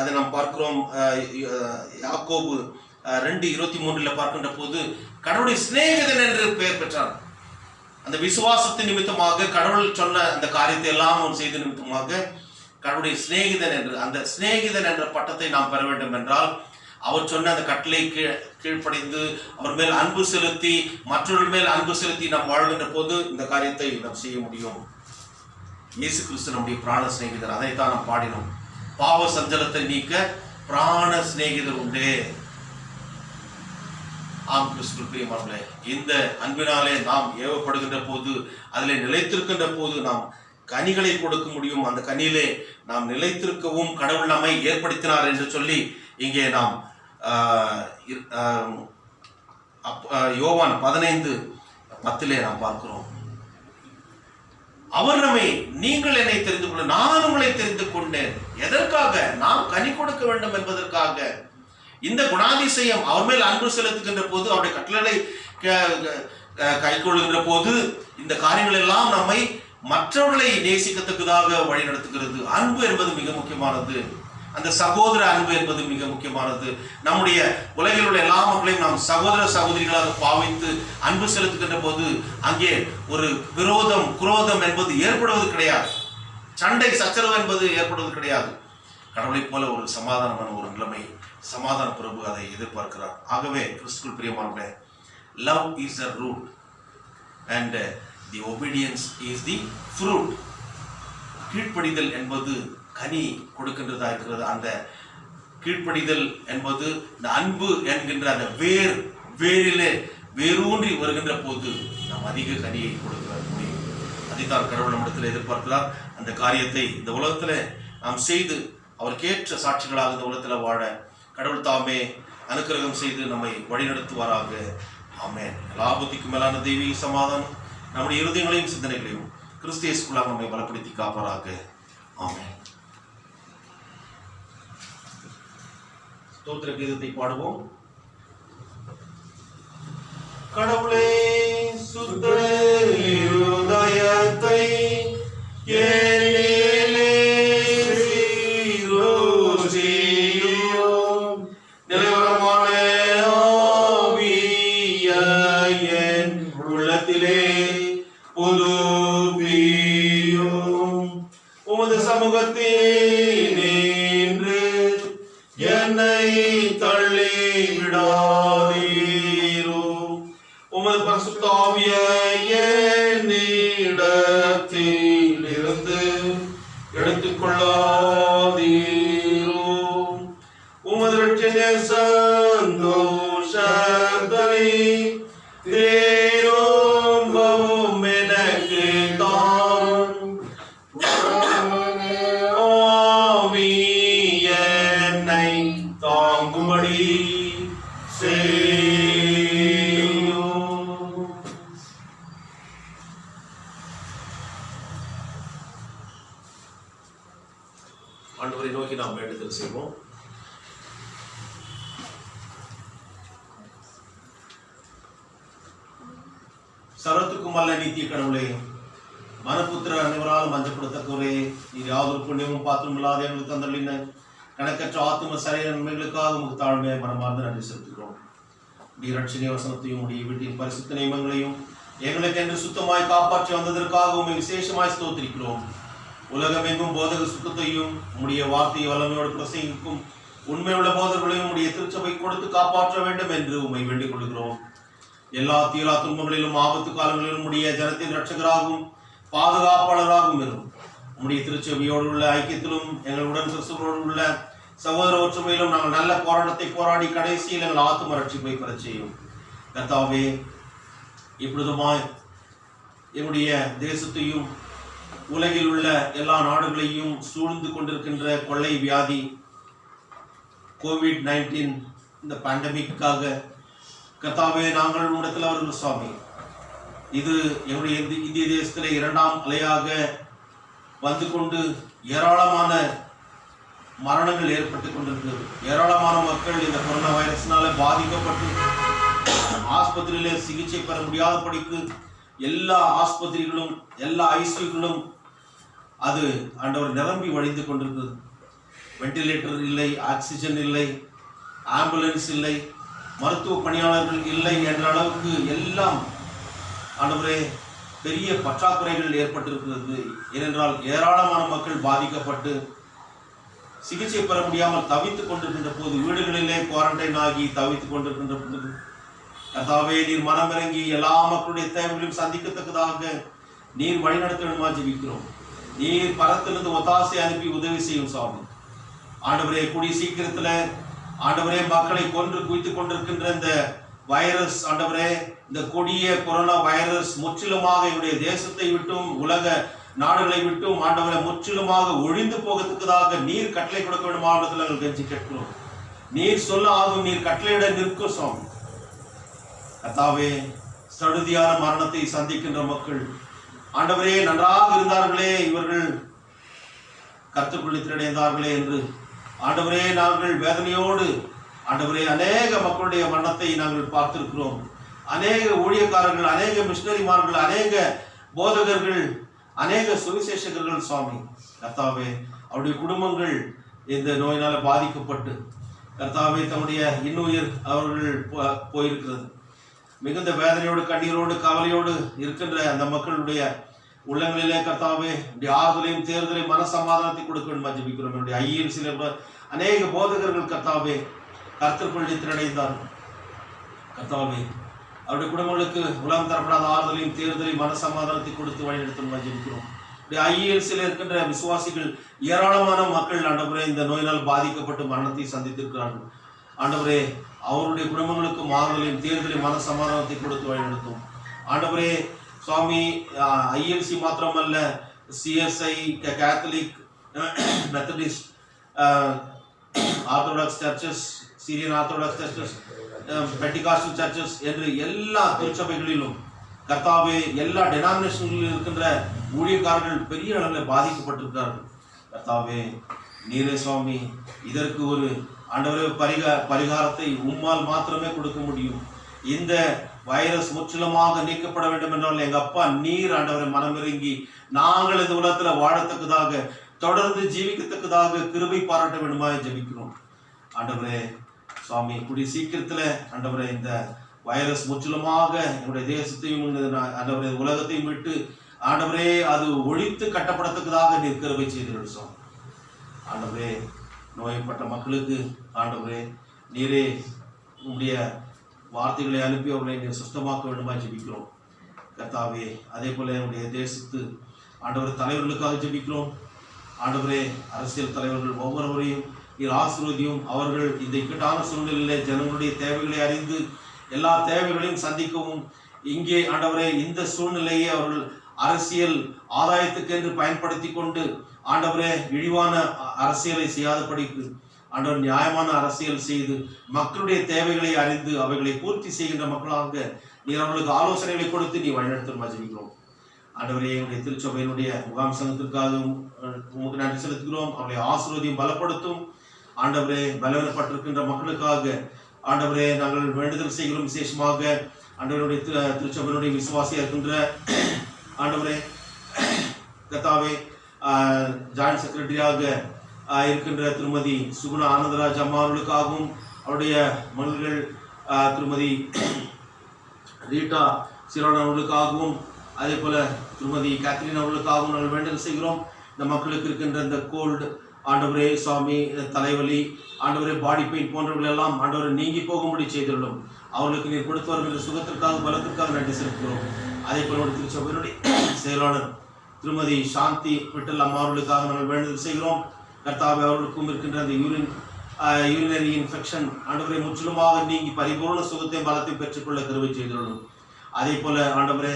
அதை நாம் பார்க்கிறோம். யாக்கோபு 2:23 பார்க்கின்ற போது கடவுளுடைய சிநேகிதன் என்று பெயர் பெற்றான். அந்த விசுவாசத்தின் நிமித்தமாக கடவுள் சொன்ன அந்த காரியத்தை எல்லாம் அவன் செய்த நிமித்தமாக கடவுளுடைய சிநேகிதன் என்று, அந்த சிநேகிதன் என்ற பட்டத்தை நாம் பெற வேண்டும் என்றால் அவர் சொன்ன அந்த கட்டளை கீழ்ப்படைந்து அவர் மேல் அன்பு செலுத்தி மற்றவர்கள் மேல் அன்பு செலுத்தி நாம் வாழ்கின்ற போது இந்த காரியத்தை நாம் செய்ய முடியும். இயேசு கிறிஸ்து நம்முடைய பிராண சிநேகிதர். அதைத்தான் நாம் பாடினோம். பாவ சஞ்சலத்தை நீக்க பிராண சிநேகிதர் உண்டே. ஆம் கிறிஸ்து பிரியமானவர்களே, இந்த அன்பினாலே நாம் ஏவப்படுகின்ற போது, அதிலே நிலைத்திருக்கின்ற போது நாம் கனிகளை கொடுக்க முடியும். அந்த கனியிலே நாம் நிலைத்திருக்கவும் கடவுள் நம்மை ஏற்படுத்தினார் என்று சொல்லி இங்கே நாம் யோவான் 15:10 நாம் பார்க்கிறோம். அவர் நம்மை, நீங்கள் என்னை தெரிந்து கொள்ள நான் உங்களை தெரிந்து கொண்டேன். எதற்காக? நாம் கனி கொடுக்க வேண்டும் என்பதற்காக. இந்த குணாதிசயம் அவர் மேல் அன்பு செலுத்துகின்ற போது, அவருடைய கட்டளை கை கொள்ளுகின்ற போது இந்த காரியங்கள் எல்லாம் நம்மை மற்றவர்களை நேசிக்கத்தக்கதாக வழி நடத்துகிறது. அன்பு என்பது மிக முக்கியமானது. அந்த சகோதர அன்பு என்பது மிக முக்கியமானது. நம்முடைய உலகில் உள்ள எல்லா மக்களையும் நாம் சகோதர சகோதரிகளாக பாவித்து அன்பு செலுத்துகின்ற போது அங்கே ஒரு விரோதம், குரோதம் என்பது ஏற்படுவது கிடையாது. சண்டை சச்சரவு என்பது ஏற்படுவது கிடையாது. கடவுளைப் போல ஒரு சமாதானமான ஒரு நிலைமை, சமாதான பிரபு அதை எதிர்பார்க்கிறார். ஆகவே கிறிஸ்துவுக்குள் பிரியமானவர்களே, love is the root and the obedience is the fruit. கீழ்ப்படிதல் என்பது கனி கொடுக்கின்றதா இருக்கிறது. அந்த கீழ்ப்படிதல் என்பது இந்த அன்பு என்கின்ற அந்த வேரிலே வேரூன்றி வருகின்ற போது நாம் அதிக கனியை கொடுக்க முடியும். அதைத்தான் கடவுள் நம்மிடத்தில் எதிர்பார்க்கிறார். அந்த காரியத்தை இந்த உலகத்தில் நாம் செய்து அவருக்கேற்ற சாட்சிகளாக இந்த உலகத்தில் வாழ கடவுள் தாமே அனுக்கிரகம் செய்து நம்மை வழிநடத்துவாராக. ஆமென். எல்லா புத்திக்கும் மேலான தெய்வீக சமாதானம் நம்முடைய இருதயங்களையும் சிந்தனைகளையும் கிறிஸ்து இயேசுக்குள்ளாக நம்மை பலப்படுத்தி காப்பாராக. ஆமென். ஸ்தோத்திர கீதத்தை பாடுவோம். கடவுளே சுத்த இருதயத்தை ஆண்டவரை நோக்கி நாம் வேண்டுதல் செய்வோம். சர்வத்துக்கும் அல்ல நீத்திய கடவுளே, மனப்புத்திர அனைவரால் மஞ்சப்படுத்தக்கவரே, நீர் யாதொரு புண்ணியமும் பாத்திரம் இல்லாத எங்களுக்கு தந்தளின கணக்கற்ற ஆத்தும சரிய நன்மைகளுக்காக உங்களுக்கு தாழ்மையை மனமார்ந்து நன்றி செலுத்துகிறோம். உடைய ரட்சணை வசனத்தையும் உடைய வீட்டின் பரிசுத்த நியமங்களையும் எங்களுக்கு என்று சுத்தமாய் காப்பாற்றி வந்ததற்காக உண்மை விசேஷமாய் ஸ்தோத்திரிக்கிறோம். உலகம் எங்கும் போதக சுத்தத்தையும் உடைய வார்த்தையை வல்லமையோடு பிரசங்கிக்கும் உண்மையுள்ள போதர்களையும் உடைய திருச்சபை கொடுத்து காப்பாற்ற வேண்டும் என்று உண்மை வேண்டிக் கொள்கிறோம். எல்லா தீரா துன்பங்களிலும் ஆபத்து காலங்களிலும் உடைய ஜனத்தின் ரட்சகராகவும் பாதுகாப்பாளராகவும் இருக்கும். உடைய திருச்சபையோடு உள்ள ஐக்கியத்திலும் எங்களுடன் கிறிஸ்துவோடு உள்ள சகோதர ஒற்றுமையிலும் நாங்கள் நல்ல போராட்டத்தை போராடி கடைசியில் எங்கள் ஆத்தும ரட்சிப்பை பெற செய்யும். கர்த்தாவே, இப்பொழுதுமாய் எங்களுடைய தேசத்தையும் உலகில் உள்ள எல்லா நாடுகளையும் சூழ்ந்து கொண்டிருக்கின்ற கொள்ளை வியாதி COVID-19 இந்த பேண்டமிக்காக கர்த்தாவே நாங்கள் உம்மிடத்தில் வருகிறோம் சுவாமி. இது எங்களுடைய இந்திய தேசத்திலே 2ஆம் அலையாக வந்து கொண்டு ஏராளமான மரணங்கள் ஏற்பட்டு கொண்டிருக்கிறது. ஏராளமான மக்கள் இந்த கொரோனா வைரஸ்னால பாதிக்கப்பட்டு ஆஸ்பத்திரியிலே சிகிச்சை பெற முடியாதபடிக்கு எல்லா ஆஸ்பத்திரிகளும் எல்லா ஐசியூகளும் அது ஆண்டவர் நிரம்பி வழிந்து கொண்டிருக்கிறது. வெண்டிலேட்டர் இல்லை, ஆக்சிஜன் இல்லை, ஆம்புலன்ஸ் இல்லை, மருத்துவ பணியாளர்கள் இல்லை என்ற அளவுக்கு எல்லாம் ஆண்டவரே பெரிய பற்றாக்குறைகள் ஏற்பட்டிருக்கிறது. ஏனென்றால் ஏராளமான மக்கள் பாதிக்கப்பட்டு சிகிச்சை பெற முடியாமல் தவித்துக் கொண்டிருக்கின்ற போது, வீடுகளிலே குவாரண்டைன் ஆகி தவித்துக் கொண்டிருக்கின்ற போது கர்த்தாவே, நீர் மனமிறங்கி எல்லா மக்களுடைய தேவைகளையும் சந்திக்கத்தக்கதாக நீர் வழிநடத்த வேண்டுமா ஜெபிக்கிறோம். நீர் பரத்திலிருந்து ஒத்தாசை அனுப்பி உதவி செய்யும் சுவாமி. ஆண்டவரே, கூடிய சீக்கிரத்துல ஆண்டவரே மக்களை கொன்று குவித்துக் கொண்டிருக்கின்ற இந்த வைரஸ், ஆண்டவரே இந்த கொடிய கொரோனா வைரஸ் முற்றிலுமாக என்னுடைய தேசத்தை விட்டும் உலக நாடுகளை விட்டும் ஆண்டவரை முற்றிலுமாக ஒழிந்து போகிறதுக்காக நீர் கட்டளை கொடுக்க வேண்டும். ஆண்டத்தில் நாங்கள் கெஞ்சி கேட்கிறோம். நீர் சொல்ல ஆகும், நீர் கட்டளையிட நிற்கும் சுவாமி. கர்த்தாவே, சடுதியான மரணத்தை சந்திக்கின்ற மக்கள் ஆண்டவரே நன்றாக இருந்தார்களே, இவர்கள் கர்த்தருக்குள் நித்திரையடைந்தார்களே என்று ஆண்டவரே நாங்கள் வேதனையோடு ஆண்டவரே அநேக மக்களுடைய மரணத்தை நாங்கள் பார்த்திருக்கிறோம். அநேக ஊழியக்காரர்கள், அநேக மிஷனரிமார்கள், அநேக போதகர்கள், அநேக சுவிசேஷகர்கள் சுவாமி. கர்த்தாவே, அவருடைய குடும்பங்கள் இந்த நோயினால பாதிக்கப்பட்டு கர்த்தாவே தம்முடைய இன்னுயிர் அவர்கள் போயிருக்கிறது. மிகுந்த வேதனையோடு கண்ணீரோடு கவலையோடு இருக்கின்ற அந்த மக்களுடைய உள்ளங்களிலே கர்த்தாவே ஆறுதலையும் தேர்தலையும் மனசமாதானத்தை கொடுக்க வேண்டும் ஜெபிக்கிறோம். என்னுடைய ஐஎன்சில அநேக போதகர்கள் கர்த்தாவே கர்த்தருக்குள் நித்திரையடைந்தார்கள். கர்த்தாவே, அவருடைய குடும்பங்களுக்கு உலகம் தரப்படாத ஆறுதலையும் தேர்தலையும் மனசமாதானத்தை கொடுத்து வழிநடத்தணும் ஜெபிக்கிறோம். ஐஎன்சில இருக்கின்ற விசுவாசிகள் ஏராளமான மக்கள் ஆண்டவரே இந்த நோயினால் பாதிக்கப்பட்டு மரணத்தை சந்தித்திருக்கிறார்கள். ஆண்டவரே, அவருடைய குடும்பங்களுக்கு ஆறுதலையும் தேர்தலையும் மனசமாதானத்தை கொடுத்து வழிநடத்தும். ஆண்டவரே சுவாமி, ஐஎன்சி மாத்திரமல்ல, CSI, catholic, methodist, orthodox churches, Syrian orthodox churches, pentecostal churches என்று எல்லா திருச்சபைகளிலும் கர்த்தாவே எல்லா டெனாமினேஷன்களில் இருக்கின்ற ஊழியக்காரர்கள் பெரிய அளவில் பாதிக்கப்பட்டிருக்கிறார்கள். கர்த்தாவே, நீரே சுவாமி இதற்கு ஒரு ஆண்டவரே பரிகாரத்தை உம்மால் மாத்திரமே கொடுக்க முடியும். இந்த வைரஸ் முற்றிலுமாக நீக்கப்பட வேண்டும் என்றால் எங்க அப்பா நீர் ஆண்டவரை மனமிறங்கி நாங்கள் இந்த உலகத்துல வாழத்தக்கதாக தொடர்ந்து ஜீவிக்கத்தக்கதாக கிருபை பாராட்ட வேண்டுமா ஜெபிக்கிறோம். ஆண்டவரே சுவாமி, கூடிய சீக்கிரத்துல ஆண்டவரே இந்த வைரஸ் முற்றிலுமாக என்னுடைய தேசத்தையும் ஆண்டவரே உலகத்தையும் விட்டு ஆண்டவரே அது ஒழித்து கட்டப்படத்தக்கதாக நீர் கிருபை செய்து சுவாமி. ஆண்டவரே, நோய்பட்ட மக்களுக்கு ஆண்டவரே நீரே உடைய வார்த்தைகளை அனுப்பி அவர்களை நீர் சுத்தமாக்க வேண்டுமா ஜெபிக்கிறோம். கர்த்தாவே, அதே போல என்னுடைய தேசத்து ஆண்டவர் தலைவர்களுக்காக ஜெபிக்கிறோம். ஆண்டவரே, அரசியல் தலைவர்கள் ஒவ்வொருவரையும் நீர் ஆசீர்வதியும். அவர்கள் இந்த இக்கட்டான சூழ்நிலையிலே ஜனங்களுடைய தேவைகளை அறிந்து எல்லா தேவைகளையும் சந்திக்கவும், இங்கே ஆண்டவரே இந்த சூழ்நிலையை அவர்கள் அரசியல் ஆதாயத்துக்கு என்று பயன்படுத்தி கொண்டு ஆண்டவரே இழிவான அரசியலை செய்யாதபடிக்கு ஆண்டவர் நியாயமான அரசியல் செய்து மக்களுடைய தேவைகளை அறிந்து அவைகளை பூர்த்தி செய்கின்ற மக்களாக நீர் அவர்களுக்கு ஆலோசனைகளை கொடுத்து நீ வழிநடத்த ஜெபிக்கிறோம். ஆண்டவரே, என்னுடைய திருச்சபையினுடைய முகாம் சங்கத்திற்காக உங்களுக்கு நன்றி செலுத்துகிறோம். அவர்களை ஆசீர்வதியும் பலப்படுத்தும். ஆண்டவரே, பலவீனப்பட்டிருக்கின்ற மக்களுக்காக ஆண்டவரே நாங்கள் வேண்டுதல் செய்கிறோம். விசேஷமாக ஆண்டவருடைய திருச்சபையினுடைய விசுவாசியாக இருக்கின்ற ஆண்டவரே கர்த்தாவே ஜாயின்ட் செக்ரட்டரியாக இருக்கின்ற திருமதி சுகுணா ஆனந்தராஜ் அம்மா அவர்களுக்காகவும் அவருடைய மகள்கள் திருமதி ரீட்டா சிரோன் அவர்களுக்காகவும் அதே போல திருமதி கேத்ரின் அவர்களுக்காகவும் நாங்கள் வேண்டல் செய்கிறோம். இந்த மக்களுக்கு இருக்கின்ற இந்த கோல்டு ஆண்டவரே சுவாமி, தலைவலி ஆண்டவரே, பாடி பெயின் போன்றவர்கள் எல்லாம் ஆண்டவரை நீங்கி போகும்படி செய்துள்ளோம். அவர்களுக்கு நீர் கொடுத்து வருகின்ற சுகத்திற்காக பலத்திற்காக நன்றி செலுத்துகிறோம். அதே போல திருச்சபையினுடைய செயலாளர் திருமதி சாந்தி விட்டல் அம்மா அவர்களுக்காக நாங்கள் வேண்டுதல் செய்கிறோம். கர்த்தாவே, அவர்களுக்கும் இருக்கின்ற அந்த யூரினரி இன்ஃபெக்ஷன் ஆண்டவரை முற்றிலுமாக நீங்கி பரிபூர்ண சுகத்தையும் பலத்தையும் பெற்றுக்கொள்ள கிருபை செய்துள்ளோம். அதே போல ஆண்டவரே,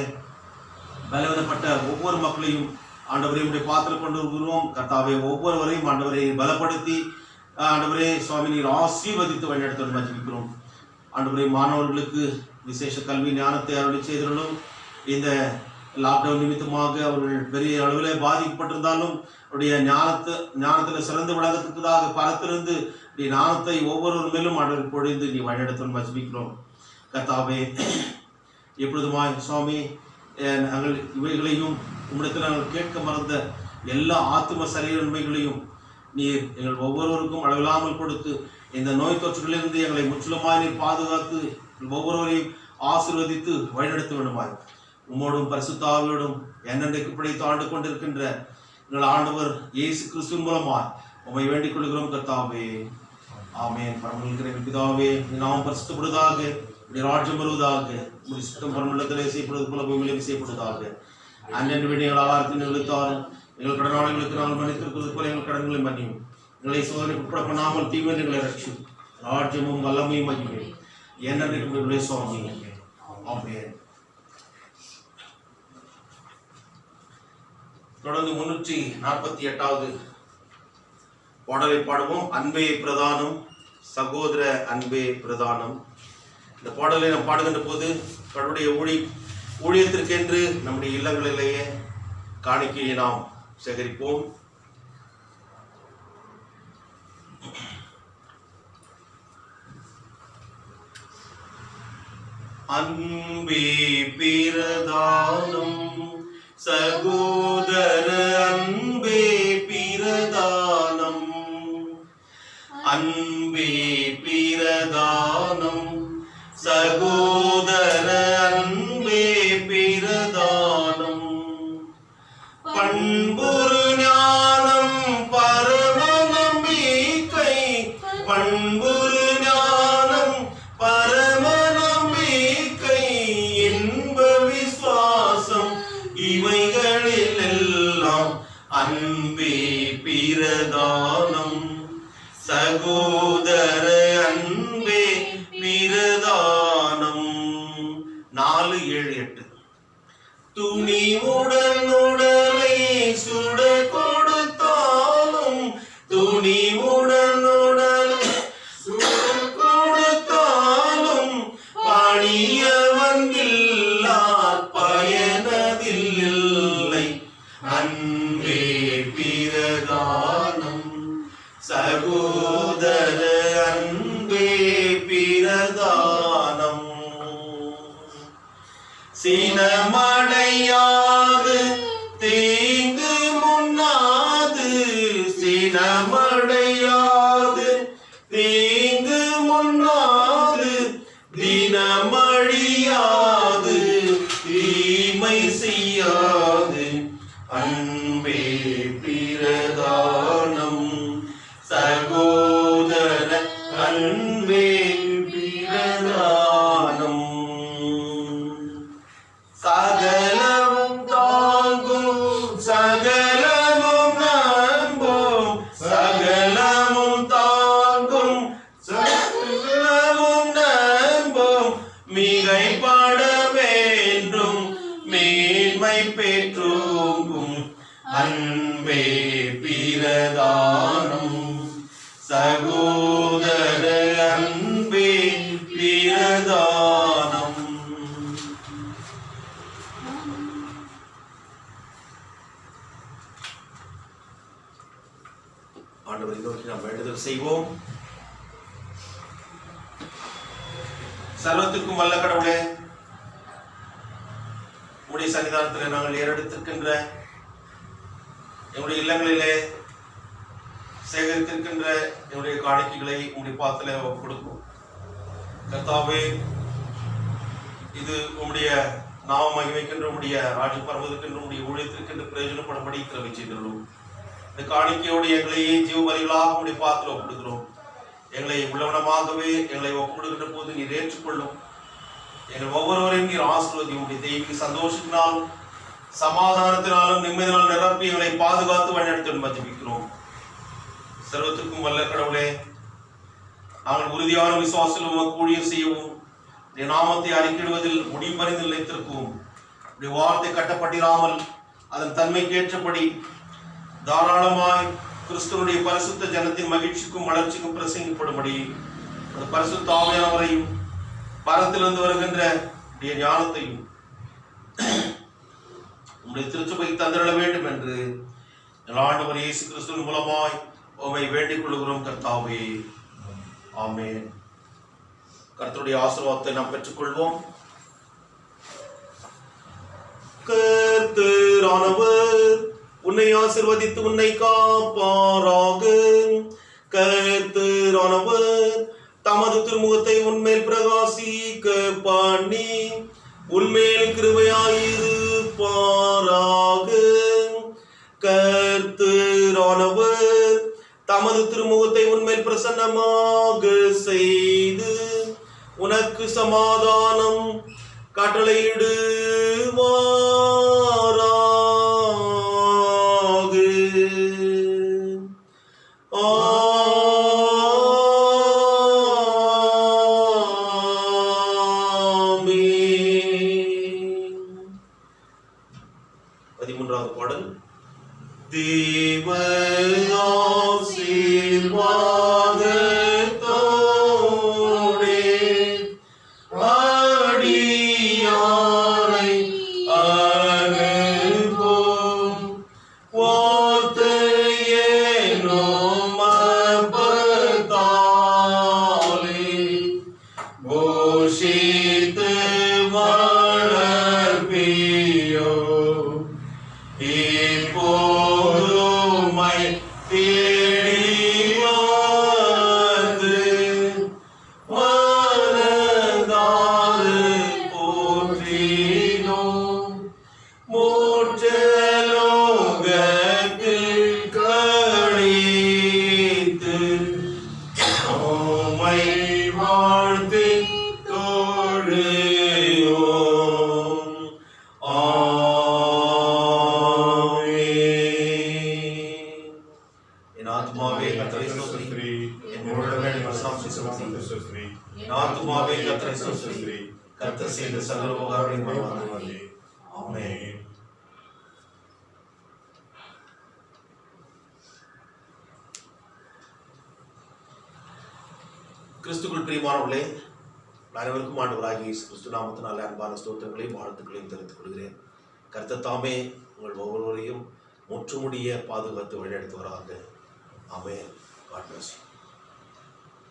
பலவீனப்பட்ட ஒவ்வொரு மக்களையும் ஆண்டவரை உடைய பாத்திரம் கொண்டு வருகிறோம். கர்த்தாவே, ஒவ்வொருவரையும் ஆண்டவரை பலப்படுத்தி ஆண்டவரே சுவாமி நீர் ஆசீர்வதித்து வழிநடத்த மதிக்கிறோம். ஆண்டவரே, மாணவர்களுக்கு விசேஷ கல்வி ஞானத்தை அருளி செய்துள்ளோம். இந்த லாக்டவுன் நிமித்தமாக அவர்கள் பெரிய அளவில் பாதிக்கப்பட்டிருந்தாலும் அவருடைய ஞானத்தில் சிறந்து விளங்கத்துக்காக பரத்திலிருந்து ஞானத்தை ஒவ்வொரு மேலும் ஆண்டவர் பொழிந்து நீ வழிநடத்த மதிக்கிறோம். கர்த்தாவே, எப்பொழுதுமாய் சுவாமி நாங்கள் இவைகளையும் உம்மிடத்தில் நாங்கள் கேட்க மறந்த எல்லா ஆத்தும சரீர நன்மைகளையும் நீர் எங்கள் ஒவ்வொருவருக்கும் அளவில்லாமல் கொடுத்து இந்த நோய் தொற்றுகளிலிருந்து எங்களை முற்றிலுமாய் நீர் பாதுகாத்து ஒவ்வொருவரையும் ஆசீர்வதித்து வழிநடத்த வேண்டுமாய் உம்மோடும் பரிசுத்த ஆவியோடும் என்னென்றைக்கு பிழைத்து ஆண்டு கொண்டிருக்கின்ற எங்கள் ஆண்டவர் இயேசு கிறிஸ்துவின் மூலமாய் உம்மை வேண்டிக் கொள்கிறோம். கர்த்தாவே, ஆமென். பரமங்களின் பிதாவே, நாம் பரிசுத்தப்படுவதாக, ராஜ்யம் வருவதாக, உடைய சித்தம் பரமண்டலத்திலே செய்யப்படுவது போல பூமியிலே செய்யப்படுவதாக. அன்றென்று வேண்டிய எங்கள் ஆகாரத்தின் நிறுத்தாரும் எங்கள் கடனாளிகளுக்கு நாங்கள் மன்னித்திருப்பது போல எங்கள் கடன்களை மன்னியும். எங்களை சோதனைக்கு உட்பட பண்ணாமல் தீவிர எங்களை ரட்சியும். ராஜ்யமும் வல்லமையும் மகிமையும் என்னென்றைக்கு சுவாமி. ஆமென். தொடர்ந்து 348வது பாடலை பாடுவோம். அன்பே பிரதானம், சகோதர அன்பே பிரதானம். இந்த பாடலை நாம் பாடுகின்ற போது கடவுளுடைய ஊழியத்திற்கென்று நம்முடைய இல்லங்களிலேயே காணிக்கையை நாம் சேகரிப்போம். அன்பே பிரதானம், சகோதர அன்பே பிரதானம். அன்பே பிரதானம், சகோதர அன்பே பிரதானம். பண்புரு ஞானம் பரம நம்பிக்கை, பண்புரு ஞானம் பரம நம்பிக்கை, இன்ப விசுவாசம் இவைகளில் எல்லாம் அன்பே பிரதானம், சகோதர அன்பே பிரதானம். 4, 7, 8. துணிவுடன் உடலை சுட கொடுத்தாலும், துணிவுடன் உடலை சுட கொடுத்தாலும், பணிய வந்தில்லார் பயனதில் இல்லை. அன்பே பிரதானம், சகோதர அன்பே பிரதானம். சினமடையாது தீங்கு முன்னாது, சினமடையாது தீங்கு முன்னாது, தினமழியாது தீமை செய்யாது. அன்பே பிரதானம், சகோதர அன்பே பிரதானம். சகலமும் தாங்கும், சகலமும் நம்பும், சகலமும் தாங்கும், சகலமும் நம்பும், மிகைப்பட வேண்டும் மேன்மை பெற்றோங்கும். அன்பே பிரதானம், சகோதர அன்பே பிரதானம். ஆண்டவரை நோக்கி நாம் வேண்டுதல் செய்வோம். சர்வத்துக்கும் வல்ல கடவுளே, உம்முடைய சன்னிதானத்தில் நாங்கள் ஏறெடுத்திருக்கின்ற எங்களுடைய இல்லங்களிலே சேகரித்திருக்கின்ற என்னுடைய காணிக்கைகளை உங்களுடைய பாத்திலே கொடுக்கும் கர்த்தாவே. இது உம்முடைய நாம மகிமைக்கின்ற உடைய ராஜ்ய பரவதற்கென்ற உடைய ஊழியத்திற்கென்று பிரயோஜனப்படும்படி கிருபை செய்துள்ளோம். இந்த காணிக்கையோடு எங்களையே ஜீவ பலிகளாக உடைய பாத்திரம் ஒப்புடுகிறோம். எங்களை உள்ளவனமாகவே எங்களை ஒப்புடுகின்ற போது நீர் ஏற்றுக்கொள்ளும். எங்கள் ஒவ்வொருவரையும் நீர் ஆசீர்வதியும். உடைய தெய்வீக சந்தோஷத்தினாலும் சமாதானத்தினாலும் நிம்மதியினால் நிரப்பி எங்களை பாதுகாத்து வழிநடத்தி மதிப்பிக்கிறோம். சர்வத்திற்கும் வல்ல கடவுளே, நாங்கள் உறுதியான விசுவாசத்தில் உமக்கு ஊழியம் செய்யவும் உடைய நாமத்தை அறிக்கையிடுவதில் முடிவறிந்து நிலைத்திருக்கவும் உடைய வார்த்தை கட்டப்பட்டிராமல் அதன் தன்மைக்கேற்றபடி தாராளமாய் கிறிஸ்துவனுடைய பரிசுத்த ஜனத்தின் மகிழ்ச்சிக்கும் வளர்ச்சிக்கும் பிரசங்கிப்படும்படி அந்த பரிசுத்த ஆவியானவரையும் பரத்திலிருந்து வருகின்ற உடைய ஞானத்தையும் உடைய திருச்சபைக்கு தந்திட வேண்டும் என்று ஆண்டவர் இயேசு கிறிஸ்துவின் மூலமாய் உம்மை வேண்டிக் கொள்கிறோம் கர்த்தாவே. ஆமென். கர்த்தருடைய ஆசீர்வாதத்தை நாம் பெற்றுக்கொள்வோம். கர்த்தரானவர் உன்னை ஆசீர்வதித்து உன்னை காப்பாராக. கர்த்தரானவர் தமது திருமுகத்தை உன்மேல் பிரகாசிக்க பண்ணி உன்மேல் கிருபையாயிருப்பாராக. கர்த்தரானவர் தமது திருமுகத்தை உன்மேல் பிரசன்னமாக செய்து உனக்கு சமாதானம் கட்டளையிடுவாராக. ஆமென். 13வது பாடல். தேவ ஆசீர்வாதத்தோடே அடியாரை அனுப்பும் வார்த்தையேனும் அப்பத்தாலே போஷித்து வளர்ப்பியோ. இப்போதுமை தேடி வந்து மனதாறு போற்றினோம். மூற்றலோகத்தில் கழித்து உம்மை வாழ்த்தி தொழுவோம். என் ஆத்துமாவே கர்த்தரை ஸ்தோத்திரி. என் முழுவதுமே பிரசம்சி செலுத்தி. என் ஆத்துமாவே கர்த்தரை ஸ்தோத்திரி. கர்த்தர் செய்த சகல உபகாரங்களையும் மறவாதே. ஆமென். கிறிஸ்துக்குள் பிரியமானவர்களே, அனைவருக்கும் ஆண்டவராகிய இயேசு கிறிஸ்து நாமத்தினாலே அன்பான ஸ்தோத்திரங்களையும் வாழ்த்துக்களையும் தெரிவித்துக் கொள்கிறேன். கர்த்தர் தாமே உங்கள் ஒவ்வொருவரையும் முற்றுமுடிய பாதுகாத்து வழிநடத்துவராக. ஆமென். God bless you.